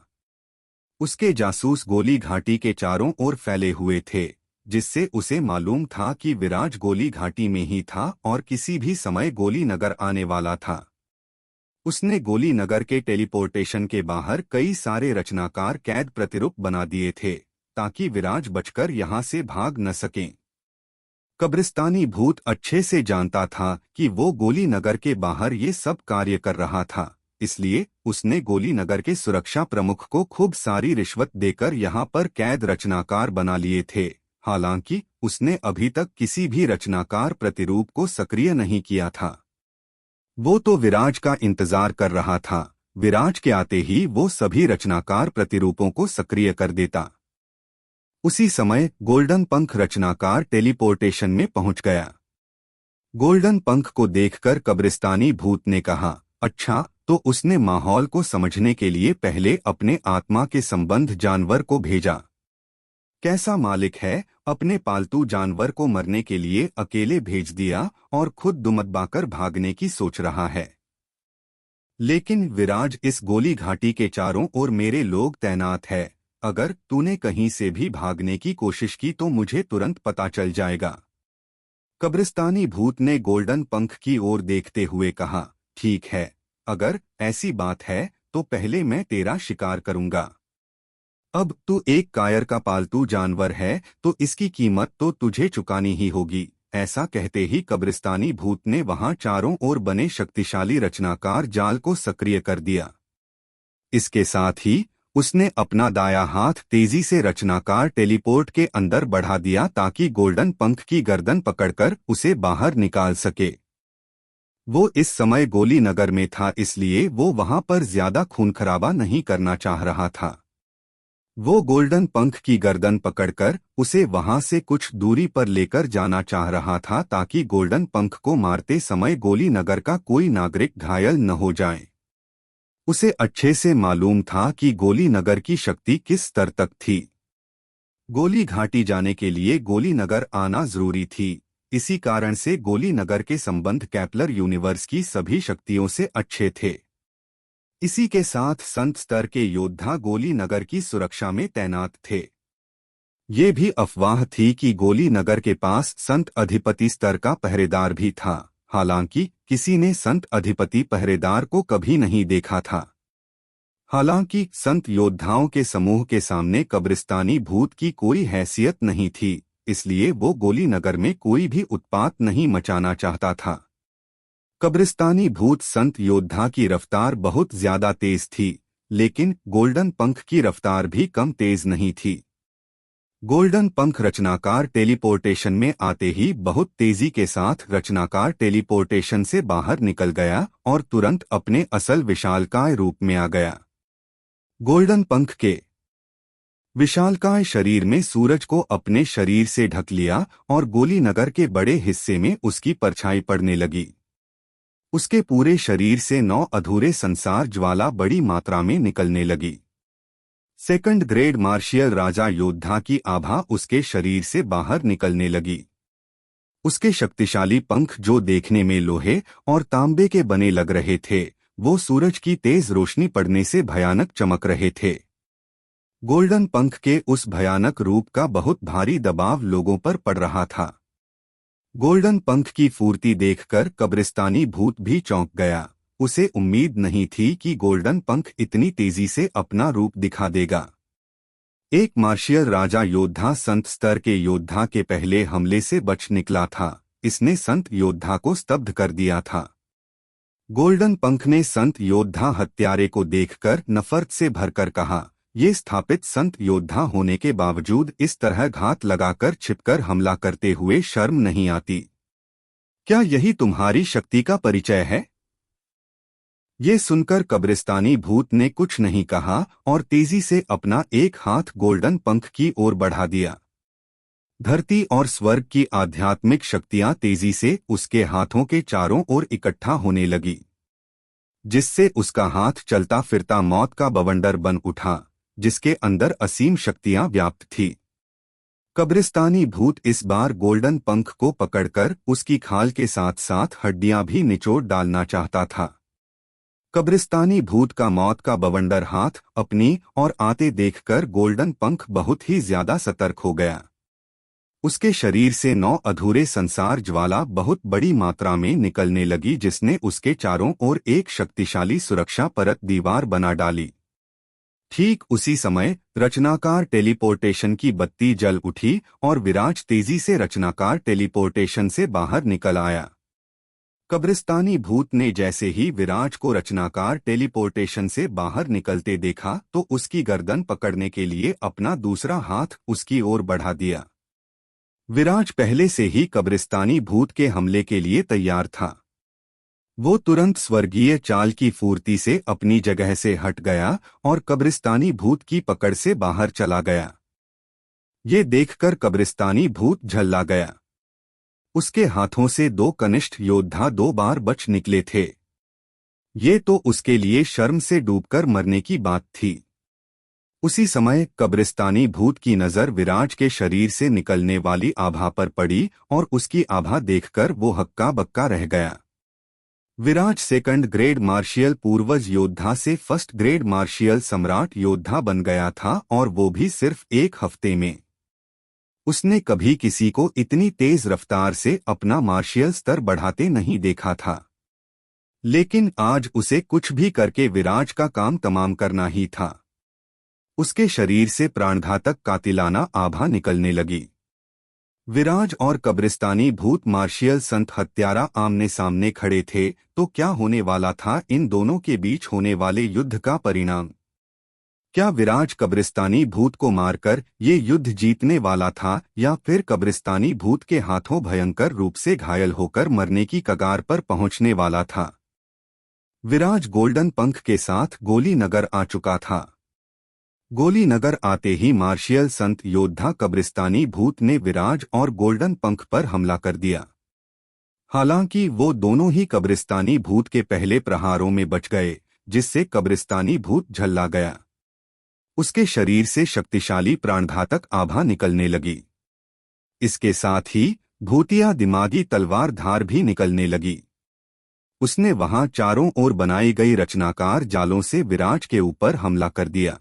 उसके जासूस गोली घाटी के चारों ओर फैले हुए थे, जिससे उसे मालूम था कि विराज गोली घाटी में ही था और किसी भी समय गोली नगर आने वाला था। उसने गोली नगर के टेलीपोर्टेशन के बाहर कई सारे रचनाकार कैद प्रतिरूप बना दिए थे, ताकि विराज बचकर यहां से भाग न सकें। कब्रिस्तानी भूत अच्छे से जानता था कि वो गोली नगर के बाहर ये सब कार्य कर रहा था, इसलिए उसने गोली नगर के सुरक्षा प्रमुख को खूब सारी रिश्वत देकर यहाँ पर कैद रचनाकार बना लिए थे। हालांकि उसने अभी तक किसी भी रचनाकार प्रतिरूप को सक्रिय नहीं किया था। वो तो विराज का इंतजार कर रहा था। विराज के आते ही वो सभी रचनाकार प्रतिरूपों को सक्रिय कर देता। उसी समय गोल्डन पंख रचनाकार टेलीपोर्टेशन में पहुंच गया। गोल्डन पंख को देखकर कब्रिस्तानी भूत ने कहा, अच्छा, तो उसने माहौल को समझने के लिए पहले अपने आत्मा के संबंध जानवर को भेजा। कैसा मालिक है, अपने पालतू जानवर को मरने के लिए अकेले भेज दिया और खुद दुमदबाकर भागने की सोच रहा है। लेकिन विराज, इस गोली घाटी के चारों ओर मेरे लोग तैनात है। अगर तूने कहीं से भी भागने की कोशिश की तो मुझे तुरंत पता चल जाएगा। कब्रिस्तानी भूत ने गोल्डन पंख की ओर देखते हुए कहा, ठीक है, अगर ऐसी बात है तो पहले मैं तेरा शिकार करूंगा। अब तू एक कायर का पालतू जानवर है तो इसकी कीमत तो तुझे चुकानी ही होगी। ऐसा कहते ही कब्रिस्तानी भूत ने वहां चारों ओर बने शक्तिशाली रचनाकार जाल को सक्रिय कर दिया। इसके साथ ही उसने अपना दायां हाथ तेजी से रचनाकार टेलीपोर्ट के अंदर बढ़ा दिया ताकि गोल्डन पंख की गर्दन पकड़कर उसे बाहर निकाल सके। वो इस समय गोली नगर में था, इसलिए वो वहां पर ज्यादा खून खराबा नहीं करना चाह रहा था। वो गोल्डन पंख की गर्दन पकड़कर उसे वहां से कुछ दूरी पर लेकर जाना चाह रहा था ताकि गोल्डन पंख को मारते समय गोली नगर का कोई नागरिक घायल न हो जाए। उसे अच्छे से मालूम था कि गोली नगर की शक्ति किस स्तर तक थी। गोली घाटी जाने के लिए गोली नगर आना जरूरी थी। इसी कारण से गोली नगर के संबंध कैप्लर यूनिवर्स की सभी शक्तियों से अच्छे थे। इसी के साथ संत स्तर के योद्धा गोली नगर की सुरक्षा में तैनात थे। ये भी अफवाह थी कि गोली नगर के पास संत अधिपति स्तर का पहरेदार भी था। हालांकि किसी ने संत अधिपति पहरेदार को कभी नहीं देखा था। हालांकि संत योद्धाओं के समूह के सामने कब्रिस्तानी भूत की कोई हैसियत नहीं थी, इसलिए वो गोली नगर में कोई भी उत्पात नहीं मचाना चाहता था। कब्रिस्तानी भूत संत योद्धा की रफ्तार बहुत ज्यादा तेज थी, लेकिन गोल्डन पंख की रफ्तार भी कम तेज नहीं थी। गोल्डन पंख रचनाकार टेलीपोर्टेशन में आते ही बहुत तेजी के साथ रचनाकार टेलीपोर्टेशन से बाहर निकल गया और तुरंत अपने असल विशालकाय रूप में आ गया। गोल्डन पंख के विशालकाय शरीर में सूरज को अपने शरीर से ढक लिया और गोली नगर के बड़े हिस्से में उसकी परछाई पड़ने लगी। उसके पूरे शरीर से 9 अधूरे संसार ज्वाला बड़ी मात्रा में निकलने लगी। सेकंड ग्रेड मार्शियल राजा योद्धा की आभा उसके शरीर से बाहर निकलने लगी। उसके शक्तिशाली पंख जो देखने में लोहे और तांबे के बने लग रहे थे, वो सूरज की तेज रोशनी पड़ने से भयानक चमक रहे थे। गोल्डन पंख के उस भयानक रूप का बहुत भारी दबाव लोगों पर पड़ रहा था। गोल्डन पंख की फूर्ति देखकर कब्रिस्तानी भूत भी चौंक गया। उसे उम्मीद नहीं थी कि गोल्डन पंख इतनी तेजी से अपना रूप दिखा देगा। एक मार्शियल राजा योद्धा संत स्तर के योद्धा के पहले हमले से बच निकला था। इसने संत योद्धा को स्तब्ध कर दिया था। गोल्डन पंख ने संत योद्धा हत्यारे को देखकर नफरत से भरकर कहा, ये स्थापित संत योद्धा होने के बावजूद इस तरह घात लगाकर छिपकर हमला करते हुए शर्म नहीं आती? क्या यही तुम्हारी शक्ति का परिचय है? ये सुनकर कब्रिस्तानी भूत ने कुछ नहीं कहा और तेजी से अपना एक हाथ गोल्डन पंख की ओर बढ़ा दिया। धरती और स्वर्ग की आध्यात्मिक शक्तियां तेजी से उसके हाथों के चारों ओर इकट्ठा होने लगी, जिससे उसका हाथ चलता फिरता मौत का बवंडर बन उठा, जिसके अंदर असीम शक्तियां व्याप्त थी। कब्रिस्तानी भूत इस बार गोल्डन पंख को पकड़कर उसकी खाल के साथ साथ हड्डियां भी निचोड़ डालना चाहता था। कब्रिस्तानी भूत का मौत का बवंडर हाथ अपनी और आते देखकर गोल्डन पंख बहुत ही ज्यादा सतर्क हो गया। उसके शरीर से 9 अधूरे संसार ज्वाला बहुत बड़ी मात्रा में निकलने लगी, जिसने उसके चारों ओर एक शक्तिशाली सुरक्षा परत दीवार बना डाली। ठीक उसी समय रचनाकार टेलीपोर्टेशन की बत्ती जल उठी और विराज तेजी से रचनाकार टेलीपोर्टेशन से बाहर निकल आया। कब्रिस्तानी भूत ने जैसे ही विराज को रचनाकार टेलीपोर्टेशन से बाहर निकलते देखा तो उसकी गर्दन पकड़ने के लिए अपना दूसरा हाथ उसकी ओर बढ़ा दिया। विराज पहले से ही कब्रिस्तानी भूत के हमले के लिए तैयार था। वो तुरंत स्वर्गीय चाल की फूर्ति से अपनी जगह से हट गया और कब्रिस्तानी भूत की पकड़ से बाहर चला गया। ये देखकर कब्रिस्तानी भूत झल्ला गया। उसके हाथों से 2 कनिष्ठ योद्धा 2 बार बच निकले थे। ये तो उसके लिए शर्म से डूबकर मरने की बात थी। उसी समय कब्रिस्तानी भूत की नजर विराज के शरीर से निकलने वाली आभा पर पड़ी और उसकी आभा देखकर वो हक्का बक्का रह गया। विराज सेकंड ग्रेड मार्शियल पूर्वज योद्धा से फर्स्ट ग्रेड मार्शियल सम्राट योद्धा बन गया था, और वो भी सिर्फ 1 हफ्ते में। उसने कभी किसी को इतनी तेज रफ्तार से अपना मार्शियल स्तर बढ़ाते नहीं देखा था। लेकिन आज उसे कुछ भी करके विराज का काम तमाम करना ही था। उसके शरीर से प्राणघातक कातिलाना आभा निकलने लगी। विराज और कब्रिस्तानी भूत मार्शियल संत हत्यारा आमने सामने खड़े थे, तो क्या होने वाला था इन दोनों के बीच होने वाले युद्ध का परिणाम? क्या विराज कब्रिस्तानी भूत को मारकर ये युद्ध जीतने वाला था, या फिर कब्रिस्तानी भूत के हाथों भयंकर रूप से घायल होकर मरने की कगार पर पहुंचने वाला था? विराज गोल्डन पंख के साथ गोली नगर आ चुका था। गोली नगर आते ही मार्शियल संत योद्धा कब्रिस्तानी भूत ने विराज और गोल्डन पंख पर हमला कर दिया। हालांकि वो दोनों ही कब्रिस्तानी भूत के पहले प्रहारों में बच गए, जिससे कब्रिस्तानी भूत झल्ला गया। उसके शरीर से शक्तिशाली प्राणघातक आभा निकलने लगी। इसके साथ ही भूतिया दिमागी तलवार धार भी निकलने लगी। उसने वहां चारों ओर बनाई गई रचनाकार जालों से विराज के ऊपर हमला कर दिया।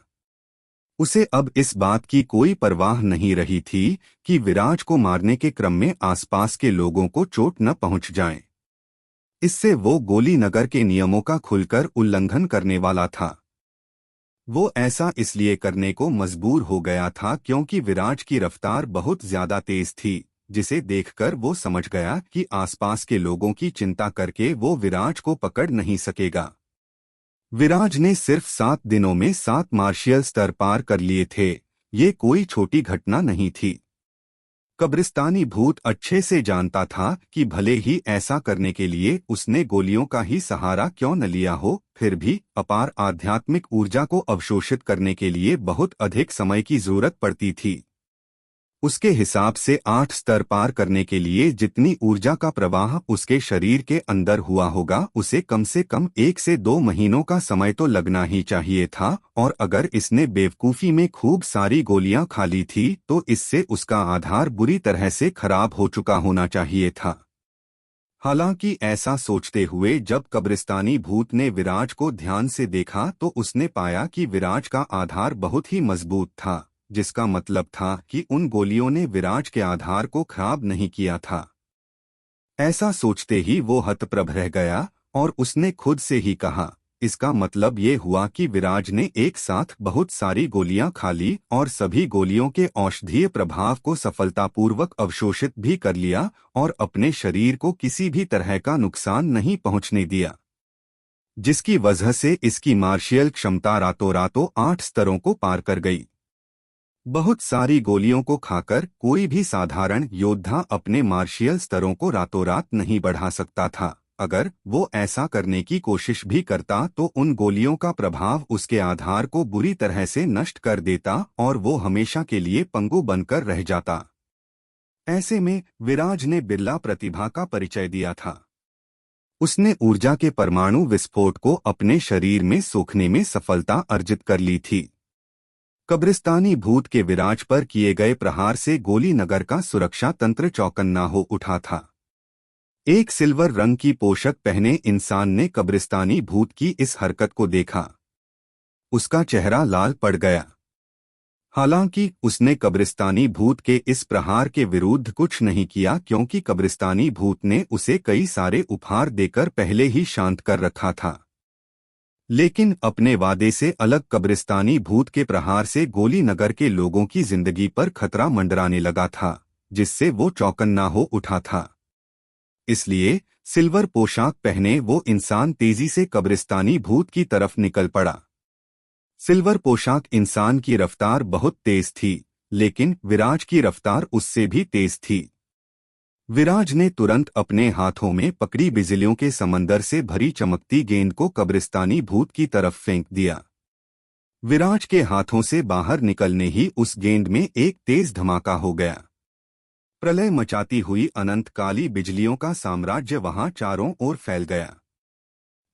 उसे अब इस बात की कोई परवाह नहीं रही थी कि विराज को मारने के क्रम में आसपास के लोगों को चोट न पहुंच जाए। इससे वो गोली नगर के नियमों का खुलकर उल्लंघन करने वाला था। वो ऐसा इसलिए करने को मजबूर हो गया था क्योंकि विराज की रफ्तार बहुत ज्यादा तेज थी, जिसे देखकर वो समझ गया कि आसपास के लोगों की चिंता करके वो विराज को पकड़ नहीं सकेगा। विराज ने सिर्फ 7 दिनों में 7 मार्शियल स्तर पार कर लिए थे। ये कोई छोटी घटना नहीं थी। कब्रिस्तानी भूत अच्छे से जानता था कि भले ही ऐसा करने के लिए उसने गोलियों का ही सहारा क्यों न लिया हो, फिर भी अपार आध्यात्मिक ऊर्जा को अवशोषित करने के लिए बहुत अधिक समय की जरूरत पड़ती थी। उसके हिसाब से 8 स्तर पार करने के लिए जितनी ऊर्जा का प्रवाह उसके शरीर के अंदर हुआ होगा, उसे कम से कम 1 से 2 महीनों का समय तो लगना ही चाहिए था। और अगर इसने बेवकूफ़ी में खूब सारी गोलियां खा ली थी तो इससे उसका आधार बुरी तरह से खराब हो चुका होना चाहिए था। हालांकि ऐसा सोचते हुए जब कब्रिस्तानी भूत ने विराज को ध्यान से देखा तो उसने पाया कि विराज का आधार बहुत ही मजबूत था, जिसका मतलब था कि उन गोलियों ने विराज के आधार को खराब नहीं किया था। ऐसा सोचते ही वो हतप्रभ रह गया और उसने खुद से ही कहा, इसका मतलब ये हुआ कि विराज ने एक साथ बहुत सारी गोलियां खा ली और सभी गोलियों के औषधीय प्रभाव को सफलतापूर्वक अवशोषित भी कर लिया और अपने शरीर को किसी भी तरह का नुकसान नहीं पहुंचने दिया, जिसकी वजह से इसकी मार्शियल क्षमता रातों रातों 8 स्तरों को पार कर गई। बहुत सारी गोलियों को खाकर कोई भी साधारण योद्धा अपने मार्शियल स्तरों को रातों रात नहीं बढ़ा सकता था। अगर वो ऐसा करने की कोशिश भी करता तो उन गोलियों का प्रभाव उसके आधार को बुरी तरह से नष्ट कर देता और वो हमेशा के लिए पंगु बनकर रह जाता। ऐसे में विराज ने बिरला प्रतिभा का परिचय दिया था। उसने ऊर्जा के परमाणु विस्फोट को अपने शरीर में सोखने में सफलता अर्जित कर ली थी। कब्रिस्तानी भूत के विराज पर किए गए प्रहार से गोली नगर का सुरक्षा तंत्र चौकन्ना हो उठा था। एक सिल्वर रंग की पोशाक पहने इंसान ने कब्रिस्तानी भूत की इस हरकत को देखा। उसका चेहरा लाल पड़ गया। हालांकि उसने कब्रिस्तानी भूत के इस प्रहार के विरुद्ध कुछ नहीं किया क्योंकि कब्रिस्तानी भूत ने उसे कई सारे उपहार देकर पहले ही शांत कर रखा था। लेकिन अपने वादे से अलग कब्रिस्तानी भूत के प्रहार से गोली नगर के लोगों की जिंदगी पर खतरा मंडराने लगा था, जिससे वो चौकन्ना हो उठा था। इसलिए सिल्वर पोशाक पहने वो इंसान तेजी से कब्रिस्तानी भूत की तरफ निकल पड़ा। सिल्वर पोशाक इंसान की रफ्तार बहुत तेज थी, लेकिन विराज की रफ्तार उससे भी तेज थी। विराज ने तुरंत अपने हाथों में पकड़ी बिजलियों के समंदर से भरी चमकती गेंद को कब्रिस्तानी भूत की तरफ फेंक दिया। विराज के हाथों से बाहर निकलने ही उस गेंद में एक तेज धमाका हो गया। प्रलय मचाती हुई अनंत काली बिजलियों का साम्राज्य वहां चारों ओर फैल गया,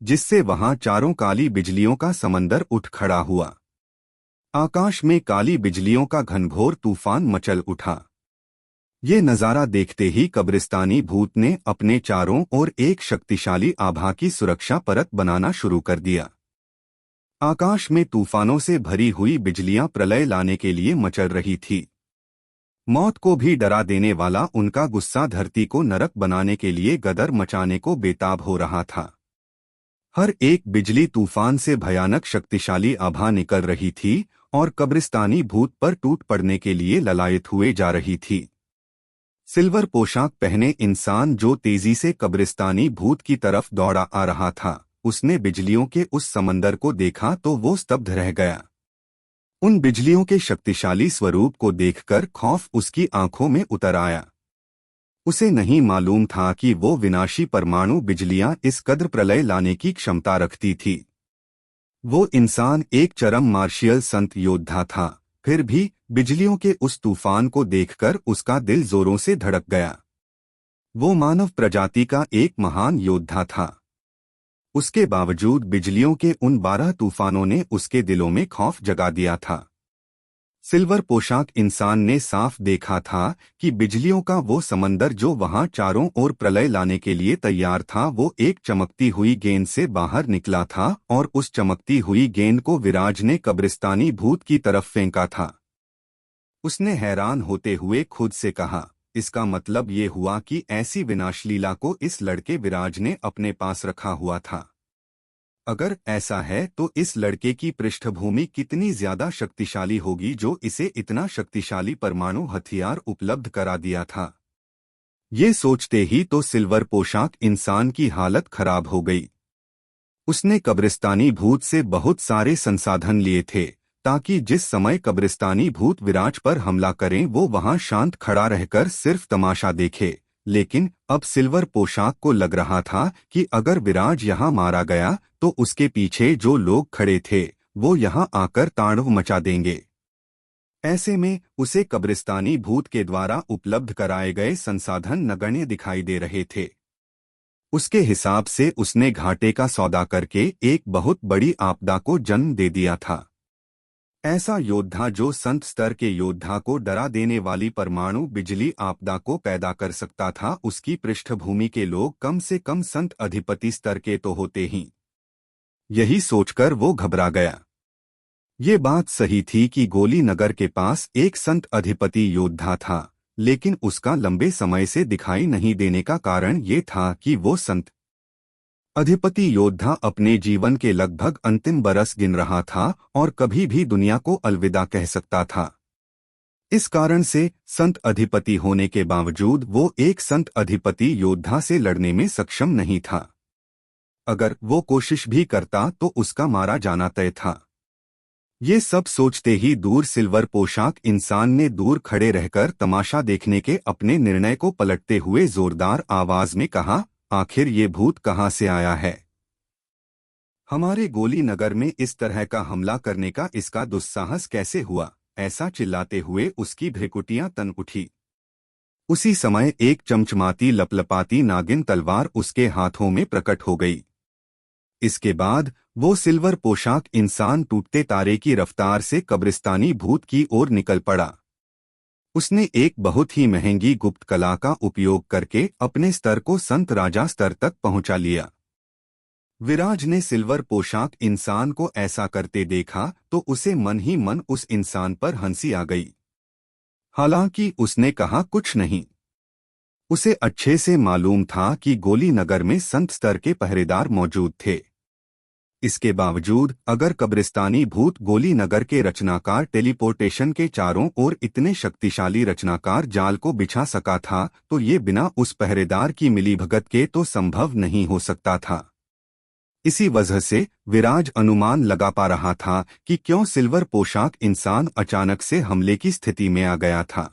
जिससे वहां चारों काली बिजलियों का समंदर उठ खड़ा हुआ। आकाश में काली बिजलियों का घनघोर तूफान मचल उठा। ये नजारा देखते ही कब्रिस्तानी भूत ने अपने चारों ओर एक शक्तिशाली आभा की सुरक्षा परत बनाना शुरू कर दिया। आकाश में तूफानों से भरी हुई बिजलियां प्रलय लाने के लिए मचल रही थी। मौत को भी डरा देने वाला उनका गुस्सा धरती को नरक बनाने के लिए गदर मचाने को बेताब हो रहा था। हर एक बिजली तूफान से भयानक शक्तिशाली आभा निकल रही थी और कब्रिस्तानी भूत पर टूट पड़ने के लिए ललायत हुए जा रही थी। सिल्वर पोशाक पहने इंसान जो तेजी से कब्रिस्तानी भूत की तरफ दौड़ा आ रहा था, उसने बिजलियों के उस समंदर को देखा तो वो स्तब्ध रह गया। उन बिजलियों के शक्तिशाली स्वरूप को देखकर खौफ उसकी आंखों में उतर आया। उसे नहीं मालूम था कि वो विनाशी परमाणु बिजलियां इस कद्र प्रलय लाने की क्षमता रखती थी। वो इंसान एक चरम मार्शियल संत योद्धा था, फिर भी बिजलियों के उस तूफान को देखकर उसका दिल जोरों से धड़क गया। वो मानव प्रजाति का एक महान योद्धा था। उसके बावजूद बिजलियों के उन 12 तूफानों ने उसके दिलों में खौफ जगा दिया था। सिल्वर पोशाक इंसान ने साफ देखा था कि बिजलियों का वो समंदर जो वहां चारों ओर प्रलय लाने के लिए तैयार था, वो एक चमकती हुई गेंद से बाहर निकला था और उस चमकती हुई गेंद को विराज ने कब्रिस्तानी भूत की तरफ फेंका था। उसने हैरान होते हुए खुद से कहा, इसका मतलब ये हुआ कि ऐसी विनाशलीला को इस लड़के विराज ने अपने पास रखा हुआ था। अगर ऐसा है तो इस लड़के की पृष्ठभूमि कितनी ज्यादा शक्तिशाली होगी जो इसे इतना शक्तिशाली परमाणु हथियार उपलब्ध करा दिया था। ये सोचते ही तो सिल्वर पोशाक इंसान की हालत खराब हो गई। उसने कब्रिस्तानी भूत से बहुत सारे संसाधन लिए थे ताकि जिस समय कब्रिस्तानी भूत विराज पर हमला करें वो वहां शांत खड़ा रहकर सिर्फ तमाशा देखे। लेकिन अब सिल्वर पोशाक को लग रहा था कि अगर विराज यहाँ मारा गया तो उसके पीछे जो लोग खड़े थे वो यहाँ आकर तांडव मचा देंगे। ऐसे में उसे कब्रिस्तानी भूत के द्वारा उपलब्ध कराए गए संसाधन नगण्य दिखाई दे रहे थे। उसके हिसाब से उसने घाटे का सौदा करके एक बहुत बड़ी आपदा को जन्म दे दिया था। ऐसा योद्धा जो संत स्तर के योद्धा को डरा देने वाली परमाणु बिजली आपदा को पैदा कर सकता था, उसकी पृष्ठभूमि के लोग कम से कम संत अधिपति स्तर के तो होते ही। यही सोचकर वो घबरा गया। ये बात सही थी कि गोली नगर के पास एक संत अधिपति योद्धा था, लेकिन उसका लंबे समय से दिखाई नहीं देने का कारण ये था कि वो संत अधिपति योद्धा अपने जीवन के लगभग अंतिम बरस गिन रहा था और कभी भी दुनिया को अलविदा कह सकता था। इस कारण से संत अधिपति होने के बावजूद वो एक संत अधिपति योद्धा से लड़ने में सक्षम नहीं था। अगर वो कोशिश भी करता तो उसका मारा जाना तय था। ये सब सोचते ही दूर सिल्वर पोशाक इंसान ने दूर खड़े रहकर तमाशा देखने के अपने निर्णय को पलटते हुए जोरदार आवाज में कहा, आखिर ये भूत कहाँ से आया है? हमारे गोली नगर में इस तरह का हमला करने का इसका दुस्साहस कैसे हुआ? ऐसा चिल्लाते हुए उसकी भ्रिकुटियां तन उठी। उसी समय एक चमचमाती लपलपाती नागिन तलवार उसके हाथों में प्रकट हो गई। इसके बाद वो सिल्वर पोशाक इंसान टूटते तारे की रफ्तार से कब्रिस्तानी भूत की ओर निकल पड़ा। उसने एक बहुत ही महंगी गुप्त कला का उपयोग करके अपने स्तर को संत राजा स्तर तक पहुंचा लिया। विराज ने सिल्वर पोशाक इंसान को ऐसा करते देखा तो उसे मन ही मन उस इंसान पर हंसी आ गई। हालांकि उसने कहा कुछ नहीं। उसे अच्छे से मालूम था कि गोली नगर में संत स्तर के पहरेदार मौजूद थे। इसके बावजूद अगर कब्रिस्तानी भूत गोली नगर के रचनाकार टेलीपोर्टेशन के चारों ओर इतने शक्तिशाली रचनाकार जाल को बिछा सका था तो ये बिना उस पहरेदार की मिलीभगत के तो संभव नहीं हो सकता था। इसी वजह से विराज अनुमान लगा पा रहा था कि क्यों सिल्वर पोशाक इंसान अचानक से हमले की स्थिति में आ गया था।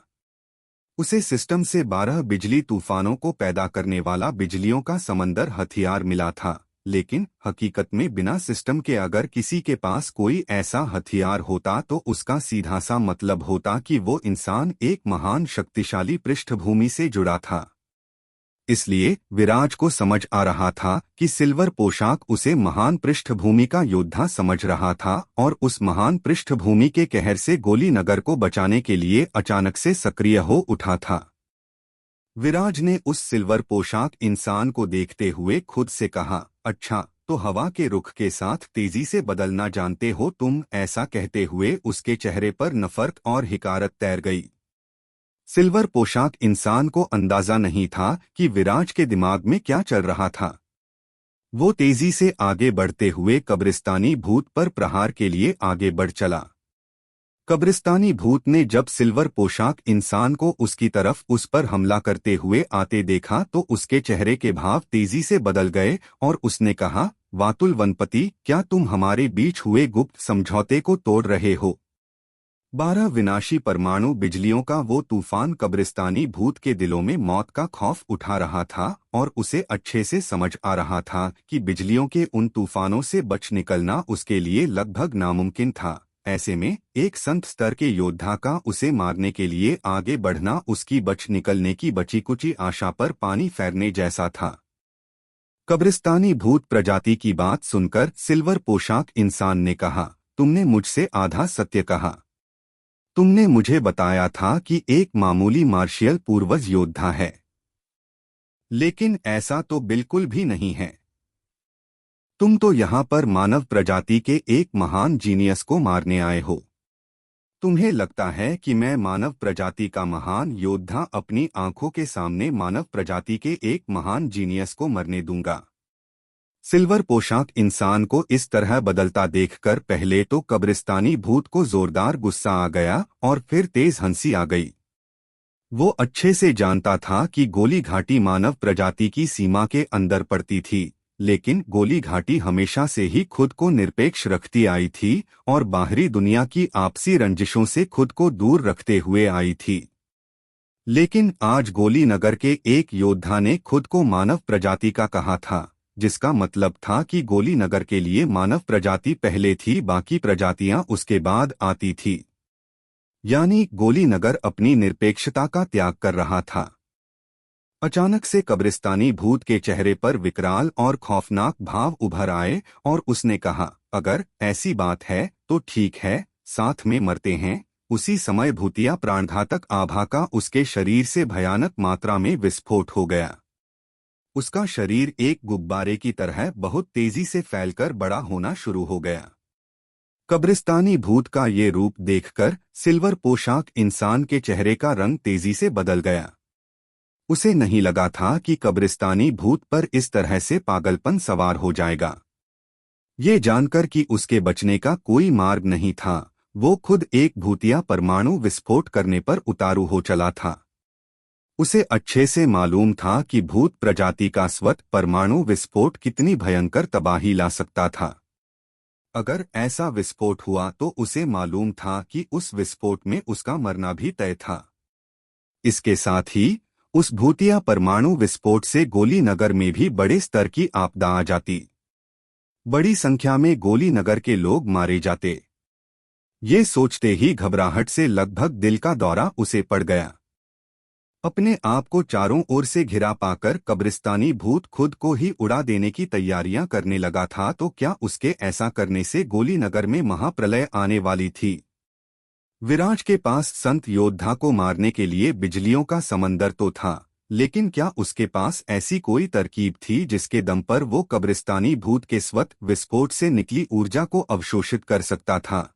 उसे सिस्टम से 12 बिजली तूफानों को पैदा करने वाला बिजलियों का समंदर हथियार मिला था, लेकिन हकीकत में बिना सिस्टम के अगर किसी के पास कोई ऐसा हथियार होता तो उसका सीधा सा मतलब होता कि वो इंसान एक महान शक्तिशाली पृष्ठभूमि से जुड़ा था। इसलिए विराज को समझ आ रहा था कि सिल्वर पोशाक उसे महान पृष्ठभूमि का योद्धा समझ रहा था और उस महान पृष्ठभूमि के कहर से गोली नगर को बचाने के लिए अचानक से सक्रिय हो उठा था। विराज ने उस सिल्वर पोशाक इंसान को देखते हुए खुद से कहा, अच्छा तो हवा के रुख के साथ तेजी से बदलना जानते हो तुम? ऐसा कहते हुए उसके चेहरे पर नफरत और हिकारत तैर गई। सिल्वर पोशाक इंसान को अंदाजा नहीं था कि विराज के दिमाग में क्या चल रहा था। वो तेजी से आगे बढ़ते हुए कब्रिस्तानी भूत पर प्रहार के लिए आगे बढ़ चला। कब्रिस्तानी भूत ने जब सिल्वर पोशाक इंसान को उसकी तरफ उस पर हमला करते हुए आते देखा तो उसके चेहरे के भाव तेजी से बदल गए और उसने कहा, वातुल वनपति, क्या तुम हमारे बीच हुए गुप्त समझौते को तोड़ रहे हो? 12 विनाशी परमाणु बिजलियों का वो तूफान कब्रिस्तानी भूत के दिलों में मौत का खौफ उठा रहा था और उसे अच्छे से समझ आ रहा था कि बिजलियों के उन तूफानों से बच निकलना उसके लिए लगभग नामुमकिन था। ऐसे में एक संत स्तर के योद्धा का उसे मारने के लिए आगे बढ़ना उसकी बच निकलने की बची कुची आशा पर पानी फेरने जैसा था। कब्रिस्तानी भूत प्रजाति की बात सुनकर सिल्वर पोशाक इंसान ने कहा, तुमने मुझसे आधा सत्य कहा। तुमने मुझे बताया था कि एक मामूली मार्शियल पूर्वज योद्धा है, लेकिन ऐसा तो बिल्कुल भी नहीं है। तुम तो यहाँ पर मानव प्रजाति के एक महान जीनियस को मारने आए हो। तुम्हें लगता है कि मैं मानव प्रजाति का महान योद्धा अपनी आंखों के सामने मानव प्रजाति के एक महान जीनियस को मरने दूंगा? सिल्वर पोशाक इंसान को इस तरह बदलता देखकर पहले तो कब्रिस्तानी भूत को जोरदार गुस्सा आ गया और फिर तेज हंसी आ गई। वो अच्छे से जानता था कि गोली घाटी मानव प्रजाति की सीमा के अंदर पड़ती थी, लेकिन गोली घाटी हमेशा से ही खुद को निरपेक्ष रखती आई थी और बाहरी दुनिया की आपसी रंजिशों से खुद को दूर रखते हुए आई थी। लेकिन आज गोली नगर के एक योद्धा ने खुद को मानव प्रजाति का कहा था, जिसका मतलब था कि गोली नगर के लिए मानव प्रजाति पहले थी, बाकी प्रजातियां उसके बाद आती थी। यानी गोली नगर अपनी निरपेक्षता का त्याग कर रहा था। अचानक से कब्रिस्तानी भूत के चेहरे पर विकराल और खौफनाक भाव उभर आए और उसने कहा, अगर ऐसी बात है तो ठीक है, साथ में मरते हैं। उसी समय भूतिया प्राणघातक आभा का उसके शरीर से भयानक मात्रा में विस्फोट हो गया। उसका शरीर एक गुब्बारे की तरह बहुत तेजी से फैलकर बड़ा होना शुरू हो गया। कब्रिस्तानी भूत का ये रूप देखकर सिल्वर पोशाक इंसान के चेहरे का रंग तेजी से बदल गया। उसे नहीं लगा था कि कब्रिस्तानी भूत पर इस तरह से पागलपन सवार हो जाएगा। ये जानकर कि उसके बचने का कोई मार्ग नहीं था, वो खुद एक भूतिया परमाणु विस्फोट करने पर उतारू हो चला था। उसे अच्छे से मालूम था कि भूत प्रजाति का स्वत परमाणु विस्फोट कितनी भयंकर तबाही ला सकता था। अगर ऐसा विस्फोट हुआ तो उसे मालूम था कि उस विस्फोट में उसका मरना भी तय था। इसके साथ ही उस भूतिया परमाणु विस्फोट से गोली नगर में भी बड़े स्तर की आपदा आ जाती। बड़ी संख्या में गोली नगर के लोग मारे जाते। ये सोचते ही घबराहट से लगभग दिल का दौरा उसे पड़ गया। अपने आप को चारों ओर से घिरा पाकर कब्रिस्तानी भूत खुद को ही उड़ा देने की तैयारियां करने लगा था, तो क्या उसके ऐसा करने से गोली नगर में महाप्रलय आने वाली थी? विराज के पास संत योद्धा को मारने के लिए बिजलियों का समंदर तो था, लेकिन क्या उसके पास ऐसी कोई तरकीब थी जिसके दम पर वो कब्रिस्तानी भूत के स्वत विस्फोट से निकली ऊर्जा को अवशोषित कर सकता था?